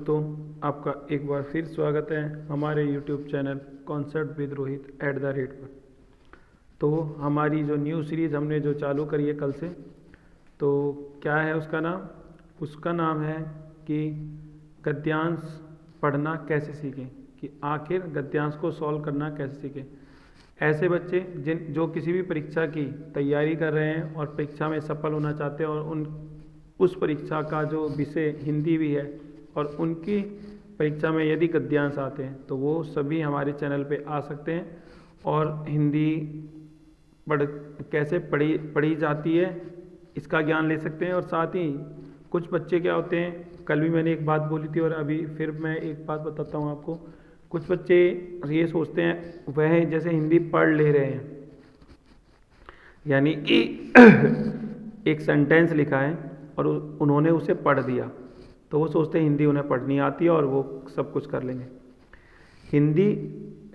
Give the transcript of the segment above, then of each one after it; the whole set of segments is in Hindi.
दोस्तों, आपका एक बार फिर स्वागत है हमारे YouTube channel concept with Rohit @ पर। तो हमारी जो न्यू सीरीज़ हमने जो चालू करी है कल से, तो क्या है उसका नाम? उसका नाम है कि गद्यांश पढ़ना कैसे सीखें, कि आखिर गद्यांश को सॉल्व करना कैसे सीखें। ऐसे बच्चे जो किसी भी परीक्षा की तैयारी कर रहे हैं और परीक्षा में सफल होना चाहते हैं और उस परीक्षा का जो विषय हिंदी भी है और उनकी परीक्षा में यदि गद्यांश आते हैं तो वो सभी हमारे चैनल पे आ सकते हैं और हिंदी कैसे पढ़ी जाती है इसका ज्ञान ले सकते हैं। और साथ ही कुछ बच्चे क्या होते हैं, कल भी मैंने एक बात बोली थी और अभी फिर मैं एक बात बताता हूँ आपको। कुछ बच्चे ये सोचते हैं वह जैसे हिंदी पढ़ ले रहे हैं, यानी कि एक सेंटेंस लिखा है और उन्होंने उसे पढ़ दिया, तो वो सोचते हैं हिंदी उन्हें पढ़नी आती है और वो सब कुछ कर लेंगे। हिंदी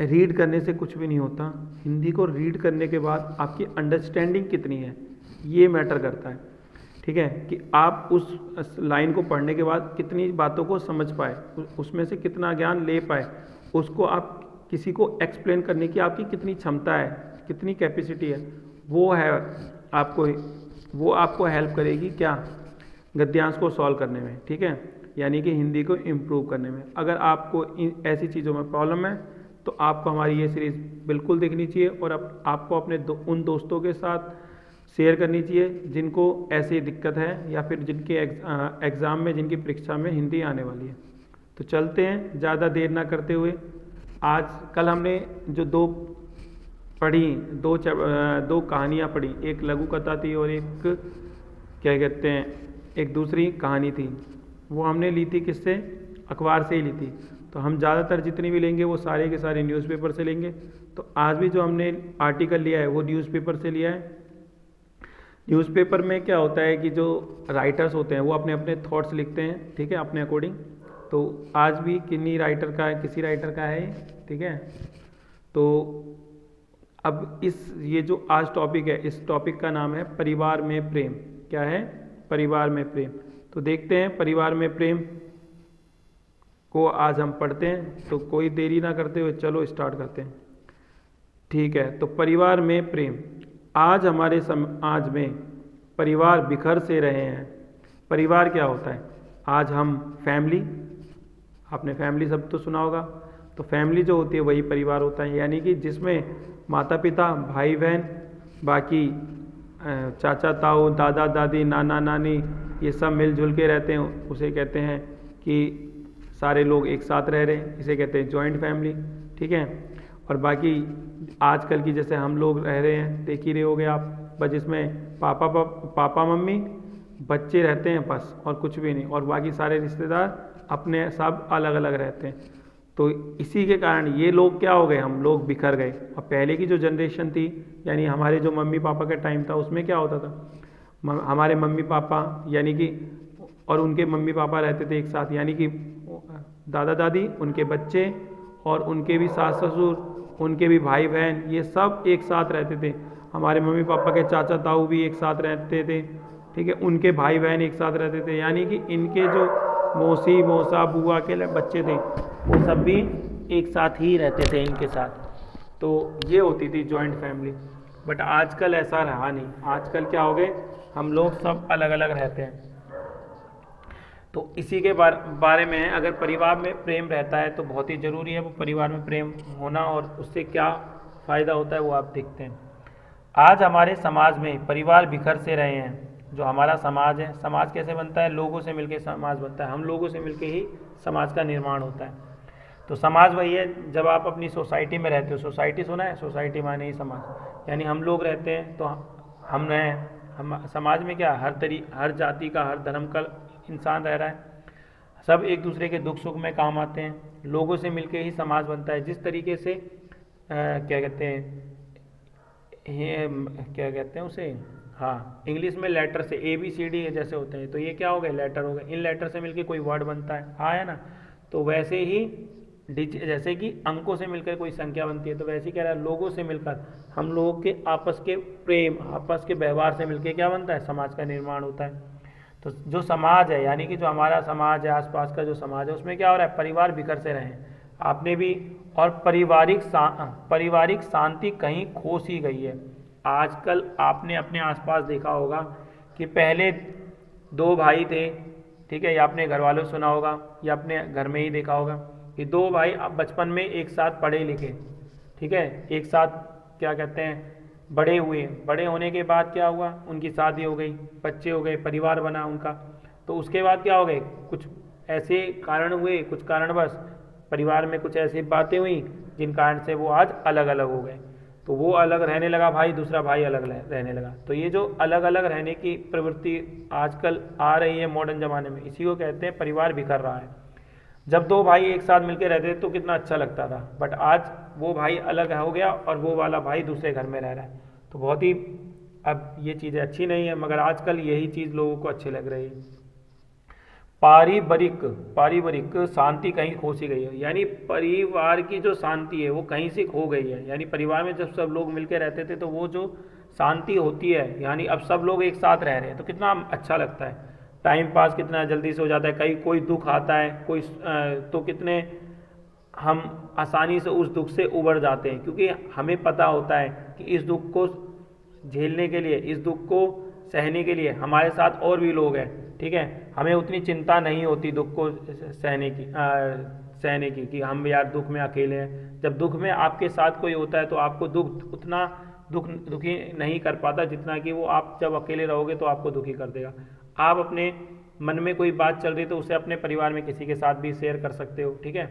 रीड करने से कुछ भी नहीं होता। हिंदी को रीड करने के बाद आपकी अंडरस्टैंडिंग कितनी है ये मैटर करता है। ठीक है, कि आप उस लाइन को पढ़ने के बाद कितनी बातों को समझ पाए, उसमें से कितना ज्ञान ले पाए, उसको आप किसी को एक्सप्लेन करने की आपकी कितनी क्षमता है, कितनी कैपेसिटी है, वो आपको हेल्प करेगी क्या, गद्यांश को सॉल्व करने में। ठीक है, यानी कि हिंदी को इम्प्रूव करने में। अगर आपको ऐसी चीज़ों में प्रॉब्लम है तो आपको हमारी ये सीरीज़ बिल्कुल देखनी चाहिए और आपको अपने उन दोस्तों के साथ शेयर करनी चाहिए जिनको ऐसी दिक्कत है या फिर जिनके एग्ज़ाम में, जिनकी परीक्षा में हिंदी आने वाली है। तो चलते हैं ज़्यादा देर ना करते हुए। कल हमने जो दो कहानियाँ पढ़ी, एक लघु कथा थी और एक दूसरी कहानी थी। वो हमने ली थी किससे? अखबार से ही ली थी। तो हम ज़्यादातर जितनी भी लेंगे वो सारे के सारे न्यूज़पेपर से लेंगे। तो आज भी जो हमने आर्टिकल लिया है वो न्यूज़पेपर से लिया है। न्यूज़पेपर में क्या होता है कि जो राइटर्स होते हैं वो अपने अपने थॉट्स लिखते हैं, ठीक है, अपने अकॉर्डिंग। तो आज भी किसी राइटर का है, ठीक है। तो अब ये जो आज टॉपिक है, इस टॉपिक का नाम है परिवार में प्रेम। क्या है? परिवार में प्रेम। तो देखते हैं परिवार में प्रेम को आज हम पढ़ते हैं। तो कोई देरी ना करते हुए चलो स्टार्ट करते हैं। ठीक है, तो परिवार में प्रेम। आज हमारे समाज में परिवार बिखर से रहे हैं। परिवार क्या होता है? आज हम फैमिली, आपने फैमिली शब्द तो सुना होगा। तो फैमिली जो होती है वही परिवार होता है, यानी कि जिसमें माता पिता, भाई बहन, बाकी चाचा ताऊ, दादा दादी, नाना नानी, ये सब मिलजुल के रहते हैं। उसे कहते हैं कि सारे लोग एक साथ रह रहे हैं, इसे कहते हैं जॉइंट फैमिली। ठीक है, और बाकी आजकल की जैसे हम लोग रह रहे हैं, देख ही रहे होगे आप, बस जिसमें पापा मम्मी, बच्चे रहते हैं बस, और कुछ भी नहीं, और बाकी सारे रिश्तेदार अपने सब अलग अलग रहते हैं। तो इसी के कारण ये लोग क्या हो गए, हम लोग बिखर गए। और पहले की जो जनरेशन थी, यानी हमारे जो मम्मी पापा का टाइम था, उसमें क्या होता था, हमारे मम्मी पापा यानी कि और उनके मम्मी पापा रहते थे एक साथ, यानी कि दादा दादी, उनके बच्चे और उनके भी सास ससुर, उनके भी भाई बहन, ये सब एक साथ रहते थे। हमारे मम्मी पापा के चाचा ताऊ भी एक साथ रहते थे, ठीक है, उनके भाई बहन एक साथ रहते थे, यानी कि इनके जो मौसी मौसा बुआ के बच्चे थे वो सब भी एक साथ ही रहते थे इनके साथ। तो ये होती थी जॉइंट फैमिली। बट आजकल ऐसा रहा नहीं। आजकल क्या हो गए, हम लोग सब अलग अलग रहते हैं। तो इसी के बारे में अगर परिवार में प्रेम रहता है तो बहुत ही ज़रूरी है वो परिवार में प्रेम होना, और उससे क्या फ़ायदा होता है वो आप देखते हैं। आज हमारे समाज में परिवार बिखर से रहे हैं। जो हमारा समाज है, समाज कैसे बनता है? लोगों से मिलकर समाज बनता है। हम लोगों से मिलकर ही समाज का निर्माण होता है। तो समाज वही है, जब आप अपनी सोसाइटी में रहते हो, सोसाइटी सुना है, सोसाइटी माने ही समाज, यानी हम लोग रहते हैं। तो हम समाज में क्या, हर जाति का, हर धर्म का इंसान रह रहा है। सब एक दूसरे के दुख सुख में काम आते हैं। लोगों से मिलके ही समाज बनता है। जिस तरीके से क्या कहते हैं उसे, हाँ, इंग्लिश में लेटर से ABCD जैसे होते हैं, तो ये क्या हो गए, लेटर हो गए। इन लेटर से मिलके कोई वर्ड बनता है, हाँ है ना। तो वैसे ही जैसे कि अंकों से मिलकर कोई संख्या बनती है, तो वैसे ही कह रहा है लोगों से मिलकर, हम लोगों के आपस के प्रेम, आपस के व्यवहार से मिलकर क्या बनता है, समाज का निर्माण होता है। तो जो समाज है, यानी कि जो हमारा समाज है, आसपास का जो समाज है, उसमें क्या हो रहा है, परिवार बिखर से रहे हैं। आपने भी, और पारिवारिक शांति कहीं खो सी गई है। आजकल आपने अपने आसपास देखा होगा कि पहले दो भाई थे, ठीक है, या अपने घर वालों से सुना होगा या अपने घर में ही देखा होगा कि दो भाई अब बचपन में एक साथ पढ़े लिखे, ठीक है, एक साथ क्या कहते हैं बड़े हुए, बड़े होने के बाद क्या हुआ, उनकी शादी हो गई, बच्चे हो गए, परिवार बना उनका। तो उसके बाद क्या हो गए, कुछ ऐसे कारण हुए, कुछ कारणवश परिवार में कुछ ऐसी बातें हुई जिन कारण से वो आज अलग अलग हो गए। तो वो अलग रहने लगा भाई, दूसरा भाई अलग रहने लगा। तो ये जो अलग अलग रहने की प्रवृत्ति आजकल आ रही है मॉडर्न ज़माने में, इसी को कहते हैं परिवार बिखर रहा है। जब दो भाई एक साथ मिलकर रहते थे तो कितना अच्छा लगता था, बट आज वो भाई अलग हो गया और वो वाला भाई दूसरे घर में रह रहा है। तो बहुत ही, अब ये चीज़ें अच्छी नहीं है, मगर आजकल यही चीज़ लोगों को अच्छी लग रही है। पारिवारिक पारिवारिक शांति कहीं खो सी गई है, यानी परिवार की जो शांति है वो कहीं से खो गई है। यानी परिवार में जब सब लोग मिलकर रहते थे तो वो जो शांति होती है, यानी अब सब लोग एक साथ रह रहे हैं तो कितना अच्छा लगता है, टाइम पास कितना जल्दी से हो जाता है। कहीं कोई दुख आता है, कोई तो कितने हम आसानी से उस दुख से उबर जाते हैं, क्योंकि हमें पता होता है कि इस दुख को झेलने के लिए, इस दुख को सहने के लिए हमारे साथ और भी लोग हैं, ठीक है। हमें उतनी चिंता नहीं होती दुख को सहने की कि हम यार दुख में अकेले हैं। जब दुख में आपके साथ कोई होता है तो आपको दुख उतना दुखी नहीं कर पाता जितना कि वो आप जब अकेले रहोगे तो आपको दुखी कर देगा। आप अपने मन में कोई बात चल रही तो उसे अपने परिवार में किसी के साथ भी शेयर कर सकते हो, ठीक है।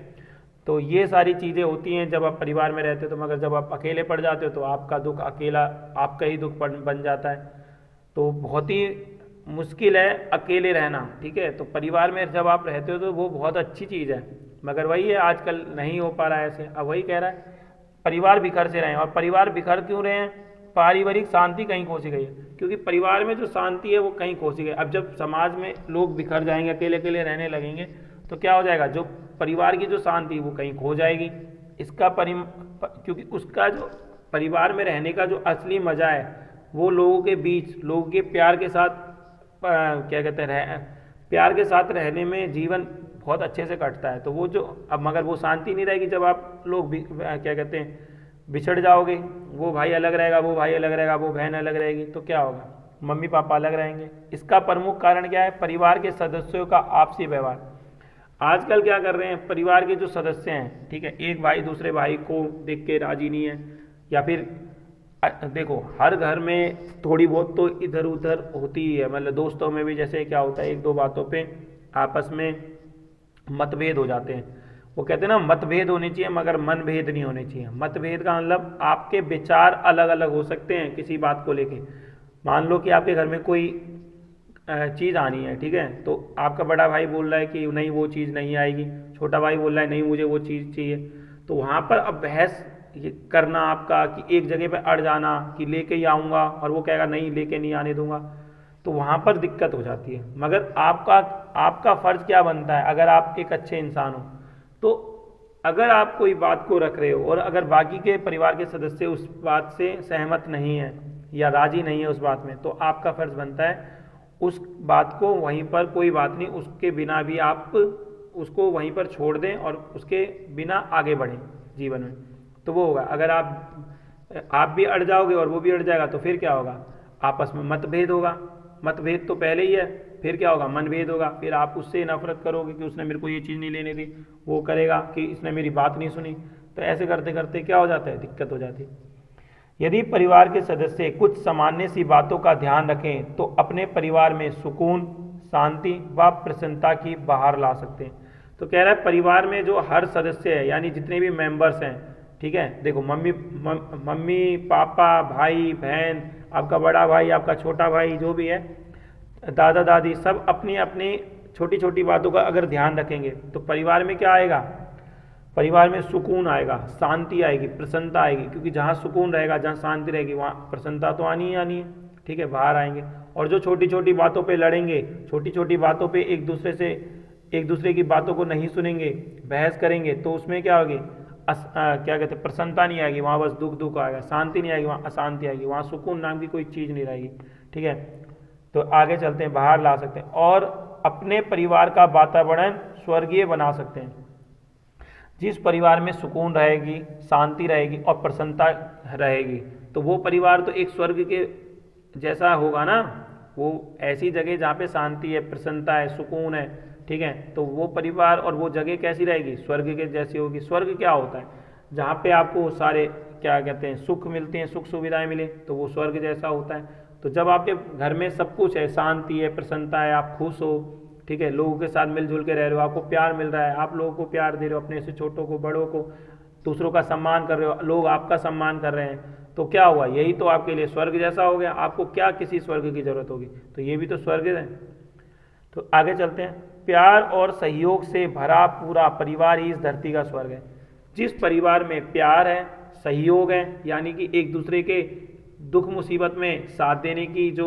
तो ये सारी चीज़ें होती हैं जब आप परिवार में रहते हो। तो मगर जब आप अकेले पड़ जाते हो तो आपका दुख अकेला, आपका ही दुख बन जाता है। तो बहुत ही मुश्किल है अकेले रहना, ठीक है। तो परिवार में जब आप रहते हो तो वो बहुत अच्छी चीज़ है, मगर वही है आजकल नहीं हो पा रहा है ऐसे। अब वही कह रहा है परिवार बिखर से रहे हैं। और परिवार बिखर क्यों रहे हैं, पारिवारिक शांति कहीं खो सी गई है, क्योंकि परिवार में जो शांति है वो कहीं खो सी गई। अब जब समाज में लोग बिखर जाएंगे, अकेले अकेले रहने लगेंगे, तो क्या हो जाएगा, जो परिवार की जो शांति वो कहीं खो जाएगी। इसका क्योंकि उसका जो परिवार में रहने का जो असली मज़ा है वो लोगों के बीच, लोगों के प्यार के साथ क्या कहते हैं प्यार के साथ रहने में जीवन बहुत अच्छे से कटता है। तो वो जो अब मगर वो शांति नहीं रहेगी जब आप लोग क्या कहते हैं बिछड़ जाओगे। वो भाई अलग रहेगा, वो भाई अलग रहेगा, वो बहन अलग रहेगी, तो क्या होगा, मम्मी पापा अलग रहेंगे। इसका प्रमुख कारण क्या है, परिवार के सदस्यों का आपसी व्यवहार। आजकल क्या कर रहे हैं, परिवार के जो सदस्य हैं, ठीक है, एक भाई दूसरे भाई को देख के राजी नहीं है, या फिर देखो हर घर में थोड़ी बहुत तो इधर उधर होती ही है। मतलब दोस्तों में भी जैसे क्या होता है, एक दो बातों पे आपस में मतभेद हो जाते हैं। वो कहते हैं ना मतभेद होने चाहिए मगर मनभेद नहीं होने चाहिए। मतभेद का मतलब आपके विचार अलग अलग हो सकते हैं किसी बात को लेके। मान लो कि आपके घर में कोई चीज़ आनी है, ठीक है, तो आपका बड़ा भाई बोल रहा है कि नहीं वो चीज़ नहीं आएगी, छोटा भाई बोल रहा है नहीं मुझे वो चीज़ चाहिए। तो वहाँ पर अब बहस ये करना आपका कि एक जगह पे अड़ जाना कि लेके ही आऊँगा और वो कहेगा नहीं लेके नहीं आने दूंगा, तो वहाँ पर दिक्कत हो जाती है। मगर आपका फ़र्ज़ क्या बनता है, अगर आप एक अच्छे इंसान हो तो अगर आप कोई बात को रख रहे हो और अगर बाकी के परिवार के सदस्य उस बात से सहमत नहीं है या राज़ी नहीं है उस बात में, तो आपका फ़र्ज़ बनता है उस बात को वहीं पर, कोई बात नहीं उसके बिना भी आप उसको वहीं पर छोड़ दें और उसके बिना आगे बढ़ें जीवन में। तो वो होगा। अगर आप भी अड़ जाओगे और वो भी अड़ जाएगा तो फिर क्या होगा, आपस में मतभेद होगा। मतभेद तो पहले ही है, फिर क्या होगा, मनभेद होगा। फिर आप उससे नफरत करोगे कि उसने मेरे को ये चीज़ नहीं लेने दी, वो करेगा कि इसने मेरी बात नहीं सुनी। तो ऐसे करते करते क्या हो जाता है, दिक्कत हो जाती है। यदि परिवार के सदस्य कुछ सामान्य सी बातों का ध्यान रखें तो अपने परिवार में सुकून, शांति व प्रसन्नता की बहार ला सकते हैं। तो कह रहा है परिवार में जो हर सदस्य है, यानी जितने भी मेंबर्स हैं, ठीक है, देखो मम्मी पापा भाई बहन, आपका बड़ा भाई आपका छोटा भाई जो भी है, दादा दादी, सब अपनी अपनी छोटी छोटी बातों का अगर ध्यान रखेंगे तो परिवार में क्या आएगा, परिवार में सुकून आएगा, शांति आएगी, प्रसन्नता आएगी। क्योंकि जहाँ सुकून रहेगा, जहाँ शांति रहेगी, वहाँ प्रसन्नता तो आनी ही आनी है, ठीक है, बाहर आएंगे। और जो छोटी छोटी बातों पे लड़ेंगे, छोटी छोटी बातों पे एक दूसरे की बातों को नहीं सुनेंगे, बहस करेंगे, तो उसमें क्या होगी, क्या कहते हैं, प्रसन्नता नहीं आएगी, वहाँ बस दुख दुख आएगा, शांति नहीं आएगी, वहाँ अशांति आएगी, वहाँ सुकून नाम की कोई चीज़ नहीं रहेगी, ठीक है। तो आगे चलते हैं, बाहर ला सकते हैं और अपने परिवार का वातावरण स्वर्गीय बना सकते हैं। जिस परिवार में सुकून रहेगी, शांति रहेगी और प्रसन्नता रहेगी, तो वो परिवार तो एक स्वर्ग के जैसा होगा ना। वो ऐसी जगह जहाँ पे शांति है, प्रसन्नता है, सुकून है, ठीक है, तो वो परिवार और वो जगह कैसी रहेगी, स्वर्ग के जैसी होगी। स्वर्ग क्या होता है, जहाँ पे आपको सारे क्या कहते हैं सुख मिलते हैं, सुख सुविधाएं मिले, तो वो स्वर्ग जैसा होता है। तो जब आपके घर में सब कुछ है, शांति है, प्रसन्नता है, आप खुश हो, ठीक है, लोगों के साथ मिलजुल के रह रहे हो, आपको प्यार मिल रहा है, आप लोगों को प्यार दे रहे हो, अपने से छोटों को, बड़ों को, दूसरों का सम्मान कर रहे हो, लोग आपका सम्मान कर रहे हैं, तो क्या हुआ, यही तो आपके लिए स्वर्ग जैसा हो गया। आपको क्या किसी स्वर्ग की जरूरत होगी, तो ये भी तो स्वर्ग है। तो आगे चलते हैं, प्यार और सहयोग से भरा पूरा परिवार ही इस धरती का स्वर्ग है। जिस परिवार में प्यार है, सहयोग है, यानी कि एक दूसरे के दुख मुसीबत में साथ देने की जो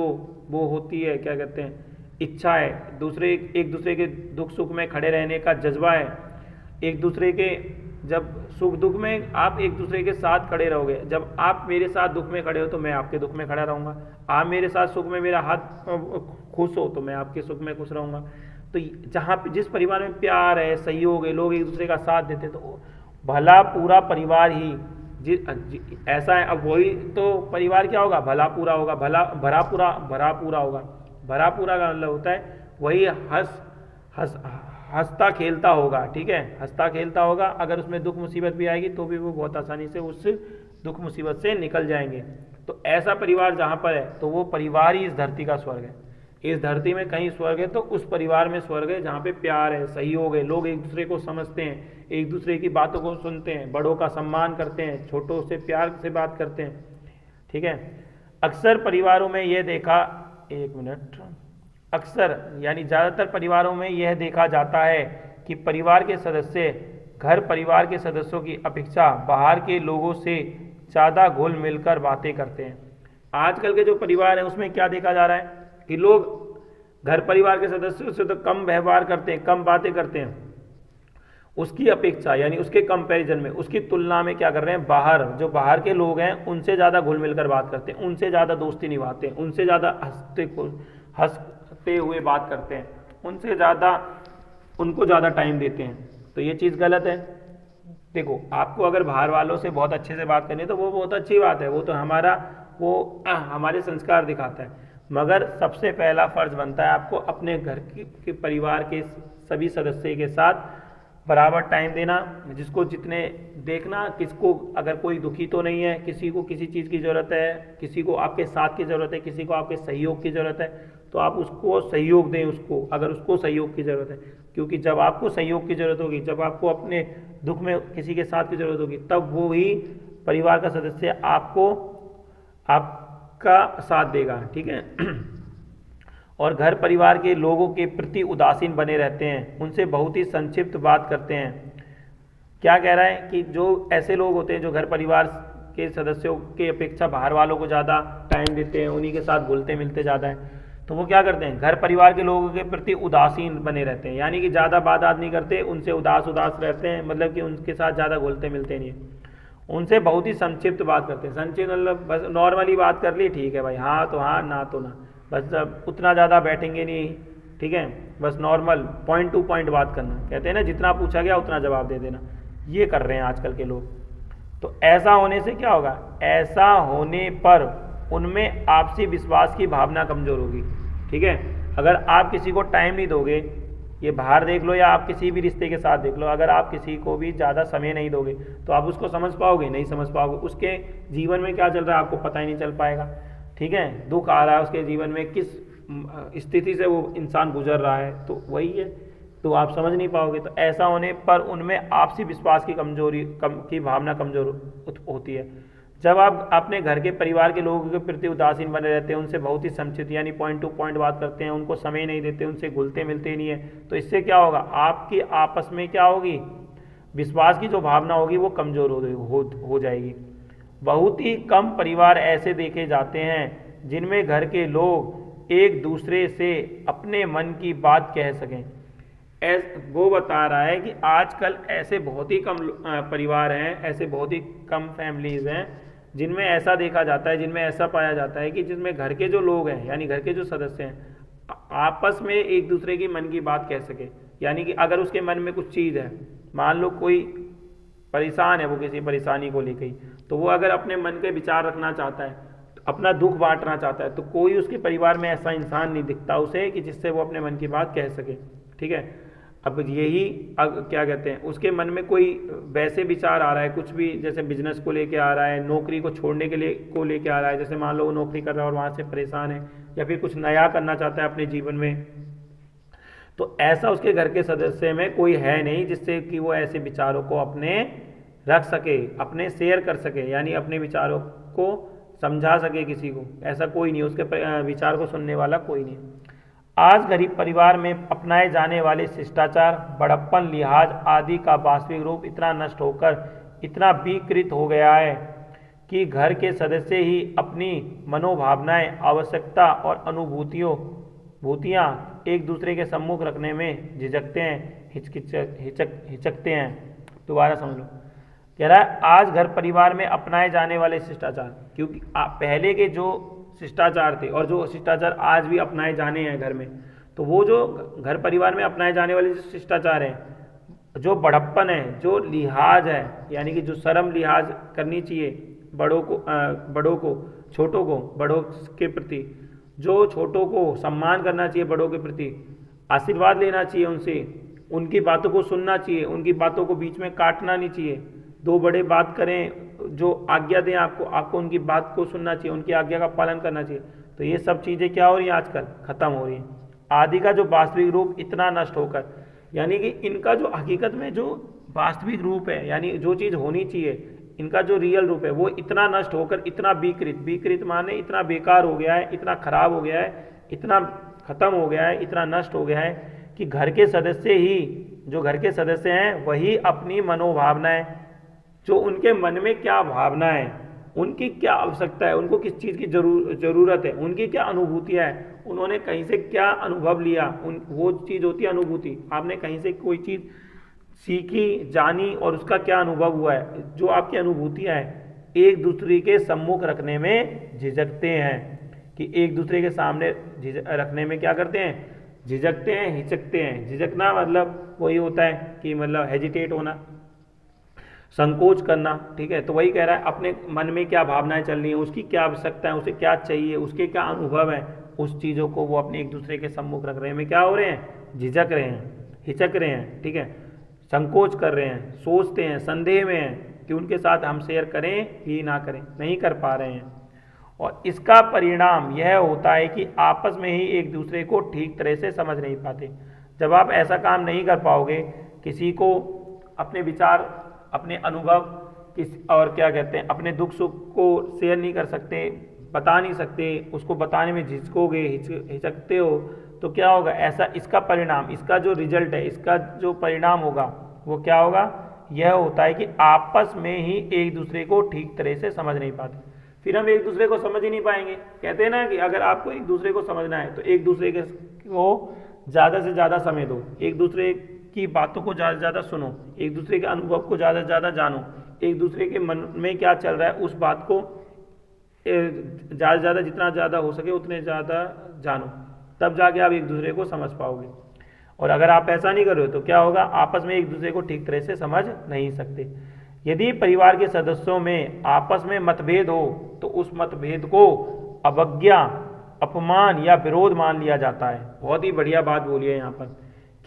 वो होती है, क्या कहते हैं, इच्छा है, एक दूसरे के दुख सुख में खड़े रहने का जज्बा है, एक दूसरे के जब सुख दुख में आप एक दूसरे के साथ खड़े रहोगे, जब आप मेरे साथ दुख में खड़े हो तो मैं आपके दुख में खड़ा रहूँगा, आप मेरे साथ सुख में मेरा हाथ खुश हो तो मैं आपके सुख में खुश रहूँगा। तो जहाँ जिस परिवार में प्यार है, सहयोग है, लोग एक दूसरे का साथ देते, तो भला पूरा परिवार ही ऐसा है। अब वही तो परिवार क्या होगा, भला पूरा होगा, भरा पूरा होगा। भरा पूरा का मतलब होता है वही हंसता खेलता होगा, ठीक है, हंसता खेलता होगा। अगर उसमें दुख मुसीबत भी आएगी तो भी वो बहुत आसानी से उस दुख मुसीबत से निकल जाएंगे। तो ऐसा परिवार जहाँ पर है तो वो परिवार ही इस धरती का स्वर्ग है। इस धरती में कहीं स्वर्ग है तो उस परिवार में स्वर्ग है, जहाँ पे प्यार है, सहयोग है, लोग एक दूसरे को समझते हैं, एक दूसरे की बातों को सुनते हैं, बड़ों का सम्मान करते हैं, छोटों से प्यार से बात करते हैं, ठीक है। अक्सर परिवारों में यह देखा, एक मिनट, अक्सर यानी ज़्यादातर परिवारों में यह देखा जाता है कि परिवार के सदस्य घर परिवार के सदस्यों की अपेक्षा बाहर के लोगों से ज़्यादा घुल मिलकर बातें करते हैं। आजकल के जो परिवार हैं उसमें क्या देखा जा रहा है कि लोग घर परिवार के सदस्यों से तो कम व्यवहार करते हैं, कम बातें करते हैं, उसकी अपेक्षा यानी उसके कंपैरिजन में, उसकी तुलना में क्या कर रहे हैं, बाहर जो बाहर के लोग हैं उनसे ज़्यादा घुल मिलकर बात करते हैं, उनसे ज़्यादा दोस्ती निभाते हैं, उनसे ज़्यादा हंसते हुए बात करते हैं, उनसे ज़्यादा उनको ज़्यादा टाइम देते हैं। तो ये चीज़ गलत है। देखो, आपको अगर बाहर वालों से बहुत अच्छे से बात करनी है तो वो बहुत अच्छी बात है, वो तो हमारे संस्कार दिखाता है, मगर सबसे पहला फर्ज बनता है आपको अपने घर के परिवार के सभी सदस्य के साथ बराबर टाइम देना, जिसको जितने देखना, किसको अगर कोई दुखी तो नहीं है, किसी को किसी चीज़ की ज़रूरत है, किसी को आपके साथ की ज़रूरत है, किसी को आपके सहयोग की ज़रूरत है, तो आप उसको सहयोग दें, उसको अगर उसको सहयोग की ज़रूरत है, क्योंकि जब आपको सहयोग की ज़रूरत होगी, जब आपको अपने दुख में किसी के साथ की ज़रूरत होगी, तब वो ही परिवार का सदस्य आपका साथ देगा, ठीक है। और घर परिवार के लोगों के प्रति उदासीन बने रहते हैं, उनसे बहुत ही संक्षिप्त बात करते हैं। क्या कह रहा है कि जो ऐसे लोग होते हैं जो घर परिवार के सदस्यों के अपेक्षा बाहर वालों को ज़्यादा टाइम देते हैं, उन्हीं के साथ घुलते मिलते ज़्यादा हैं, तो वो क्या करते हैं, घर परिवार के लोगों के प्रति उदासीन बने रहते हैं, यानी कि ज़्यादा बात नहीं करते, उनसे उदास रहते हैं, मतलब कि उनके साथ ज़्यादा घुलते मिलते नहीं हैं। उनसे बहुत ही संक्षिप्त बात करते हैं, संक्षिप्त मतलब बस नॉर्मली बात कर ली, ठीक है भाई, हाँ तो हाँ, ना तो ना, बस अब उतना ज़्यादा बैठेंगे नहीं, ठीक है, बस नॉर्मल पॉइंट टू पॉइंट बात करना, कहते हैं ना जितना पूछा गया उतना जवाब दे देना, ये कर रहे हैं आजकल के लोग। तो ऐसा होने से क्या होगा, ऐसा होने पर उनमें आपसी विश्वास की भावना कमज़ोर होगी, ठीक है। अगर आप किसी को टाइम नहीं दोगे, ये बाहर देख लो या आप किसी भी रिश्ते के साथ देख लो, अगर आप किसी को भी ज़्यादा समय नहीं दोगे तो आप उसको समझ पाओगे, नहीं समझ पाओगे, उसके जीवन में क्या चल रहा है आपको पता ही नहीं चल पाएगा, ठीक है, दुख आ रहा है उसके जीवन में, किस स्थिति से वो इंसान गुजर रहा है, तो वही है, तो आप समझ नहीं पाओगे। तो ऐसा होने पर उनमें आपसी विश्वास की की भावना कमज़ोर होती है। जब आप अपने घर के परिवार के लोगों के प्रति उदासीन बने रहते हैं, उनसे बहुत ही संक्षिप्त यानी पॉइंट टू पॉइंट बात करते हैं, उनको समय नहीं देते, उनसे घुलते मिलते नहीं है, तो इससे क्या होगा, आपकी आपस में क्या होगी, विश्वास की जो भावना होगी वो कमज़ोर हो जाएगी। बहुत ही कम परिवार ऐसे देखे जाते हैं जिनमें घर के लोग एक दूसरे से अपने मन की बात कह सकें। वो बता रहा है कि आजकल ऐसे बहुत ही कम परिवार हैं, ऐसे बहुत ही कम फैमिलीज़ हैं जिनमें ऐसा देखा जाता है, जिनमें ऐसा पाया जाता है कि जिसमें घर के जो लोग हैं यानी घर के जो सदस्य हैं आपस में एक दूसरे की मन की बात कह सके। यानी कि अगर उसके मन में कुछ चीज़ है, मान लो कोई परेशान है, वो किसी परेशानी को लेकर ही, तो वो अगर अपने मन के विचार रखना चाहता है, तो अपना दुख बांटना चाहता है, तो कोई उसके परिवार में ऐसा इंसान नहीं दिखता उसे कि जिससे वो अपने मन की बात कह सके। ठीक है, अब यही क्या कहते हैं, उसके मन में कोई वैसे विचार आ रहा है, कुछ भी जैसे बिजनेस को लेके आ रहा है, नौकरी को छोड़ने के लिए को लेके आ रहा है, जैसे मान लो वो नौकरी कर रहा है और वहाँ से परेशान है, या फिर कुछ नया करना चाहता है अपने जीवन में, तो ऐसा उसके घर के सदस्य में कोई है नहीं जिससे कि वो ऐसे विचारों को अपने रख सके, अपने शेयर कर सके, यानी अपने विचारों को समझा सके किसी को। ऐसा कोई नहीं, उसके विचार को सुनने वाला कोई नहीं। आज गरीब परिवार में अपनाए जाने वाले शिष्टाचार, बड़प्पन, लिहाज आदि का वास्तविक रूप इतना नष्ट होकर इतना विकृत हो गया है कि घर के सदस्य ही अपनी मनोभावनाएं, आवश्यकता और भूतियाँ एक दूसरे के सम्मुख रखने में झिझकते हैं, हिचकते हैं। दोबारा समझ लो, कह रहा है आज घर परिवार में अपनाए जाने वाले शिष्टाचार, क्योंकि पहले के जो शिष्टाचार थे और जो शिष्टाचार आज भी अपनाए जाने हैं घर में, तो वो जो घर परिवार में अपनाए जाने वाले जो शिष्टाचार हैं, जो बड़प्पन है, जो लिहाज है, यानी कि जो शर्म लिहाज करनी चाहिए बड़ों को, छोटों को बड़ों के प्रति, जो छोटों को सम्मान करना चाहिए, बड़ों के प्रति आशीर्वाद लेना चाहिए उनसे, उनकी बातों को सुनना चाहिए, उनकी बातों को बीच में काटना नहीं चाहिए। दो बड़े बात करें, जो आज्ञा दें आपको उनकी बात को सुनना चाहिए, उनकी आज्ञा का पालन करना चाहिए। तो ये सब चीज़ें क्या हो रही हैं आजकल, खत्म हो रही हैं। आदि का जो वास्तविक रूप इतना नष्ट होकर, यानी कि इनका जो हकीकत में जो वास्तविक रूप है, यानी जो चीज़ होनी चाहिए, इनका जो रियल रूप है वो इतना नष्ट होकर इतना विकृत माने इतना बेकार हो गया है, इतना खराब हो गया है, इतना खत्म हो गया है, इतना नष्ट हो गया है कि घर के सदस्य ही, जो घर के सदस्य हैं वही अपनी मनोभावनाएं, जो उनके मन में क्या भावना है, उनकी क्या आवश्यकता है, उनको किस चीज़ की जरूरत है, उनकी क्या अनुभूतियाँ है, उन्होंने कहीं से क्या अनुभव लिया, वो चीज़ होती है अनुभूति। आपने कहीं से कोई चीज़ सीखी, जानी और उसका क्या अनुभव हुआ है, जो आपकी अनुभूतियाँ हैं, एक दूसरे के सम्मुख रखने में झिझकते हैं, कि एक दूसरे के सामने रखने में क्या करते हैं, झिझकते हैं, हिचकते हैं। झिझकना मतलब वही होता है कि मतलब हेजिटेट होना, संकोच करना। ठीक है, तो वही कह रहा है अपने मन में क्या भावनाएं चल रही हैं, उसकी क्या आवश्यकता है, उसे क्या चाहिए, उसके क्या अनुभव है, उस चीज़ों को वो अपने एक दूसरे के सम्मुख रख रहे हैं, में क्या हो रहे हैं, झिझक रहे हैं, हिचक रहे हैं। ठीक है, संकोच कर रहे हैं, सोचते हैं, संदेह में हैं कि उनके साथ हम शेयर करें ही ना करें, नहीं कर पा रहे हैं। और इसका परिणाम यह होता है कि आपस में ही एक दूसरे को ठीक तरह से समझ नहीं पाते। जब आप ऐसा काम नहीं कर पाओगे, किसी को अपने विचार, अपने अनुभव और क्या कहते हैं, अपने दुख सुख को शेयर नहीं कर सकते, बता नहीं सकते, उसको बताने में झिझकोगे, हिचकते हो, तो क्या होगा, ऐसा इसका परिणाम, इसका जो रिजल्ट है, इसका जो परिणाम होगा वो क्या होगा, यह होता है कि आपस में ही एक दूसरे को ठीक तरह से समझ नहीं पाते। फिर हम एक दूसरे को समझ ही नहीं पाएंगे। कहते हैं ना कि अगर आपको एक दूसरे को समझना है तो एक दूसरे को ज़्यादा से ज़्यादा समय दो, एक दूसरे की बातों को ज़्यादा से ज़्यादा सुनो, एक दूसरे के अनुभव को ज़्यादा से ज़्यादा जानो, एक दूसरे के मन में क्या चल रहा है उस बात को ज़्यादा से ज़्यादा, जितना ज़्यादा हो सके उतने ज़्यादा जानो, तब जाके आप एक दूसरे को समझ पाओगे। और अगर आप ऐसा नहीं करोगे तो क्या होगा, आपस में एक दूसरे को ठीक तरह से समझ नहीं सकते। यदि परिवार के सदस्यों में आपस में मतभेद हो तो उस मतभेद को अवज्ञा, अपमान या विरोध मान लिया जाता है। बहुत ही बढ़िया बात बोली है यहाँ पर।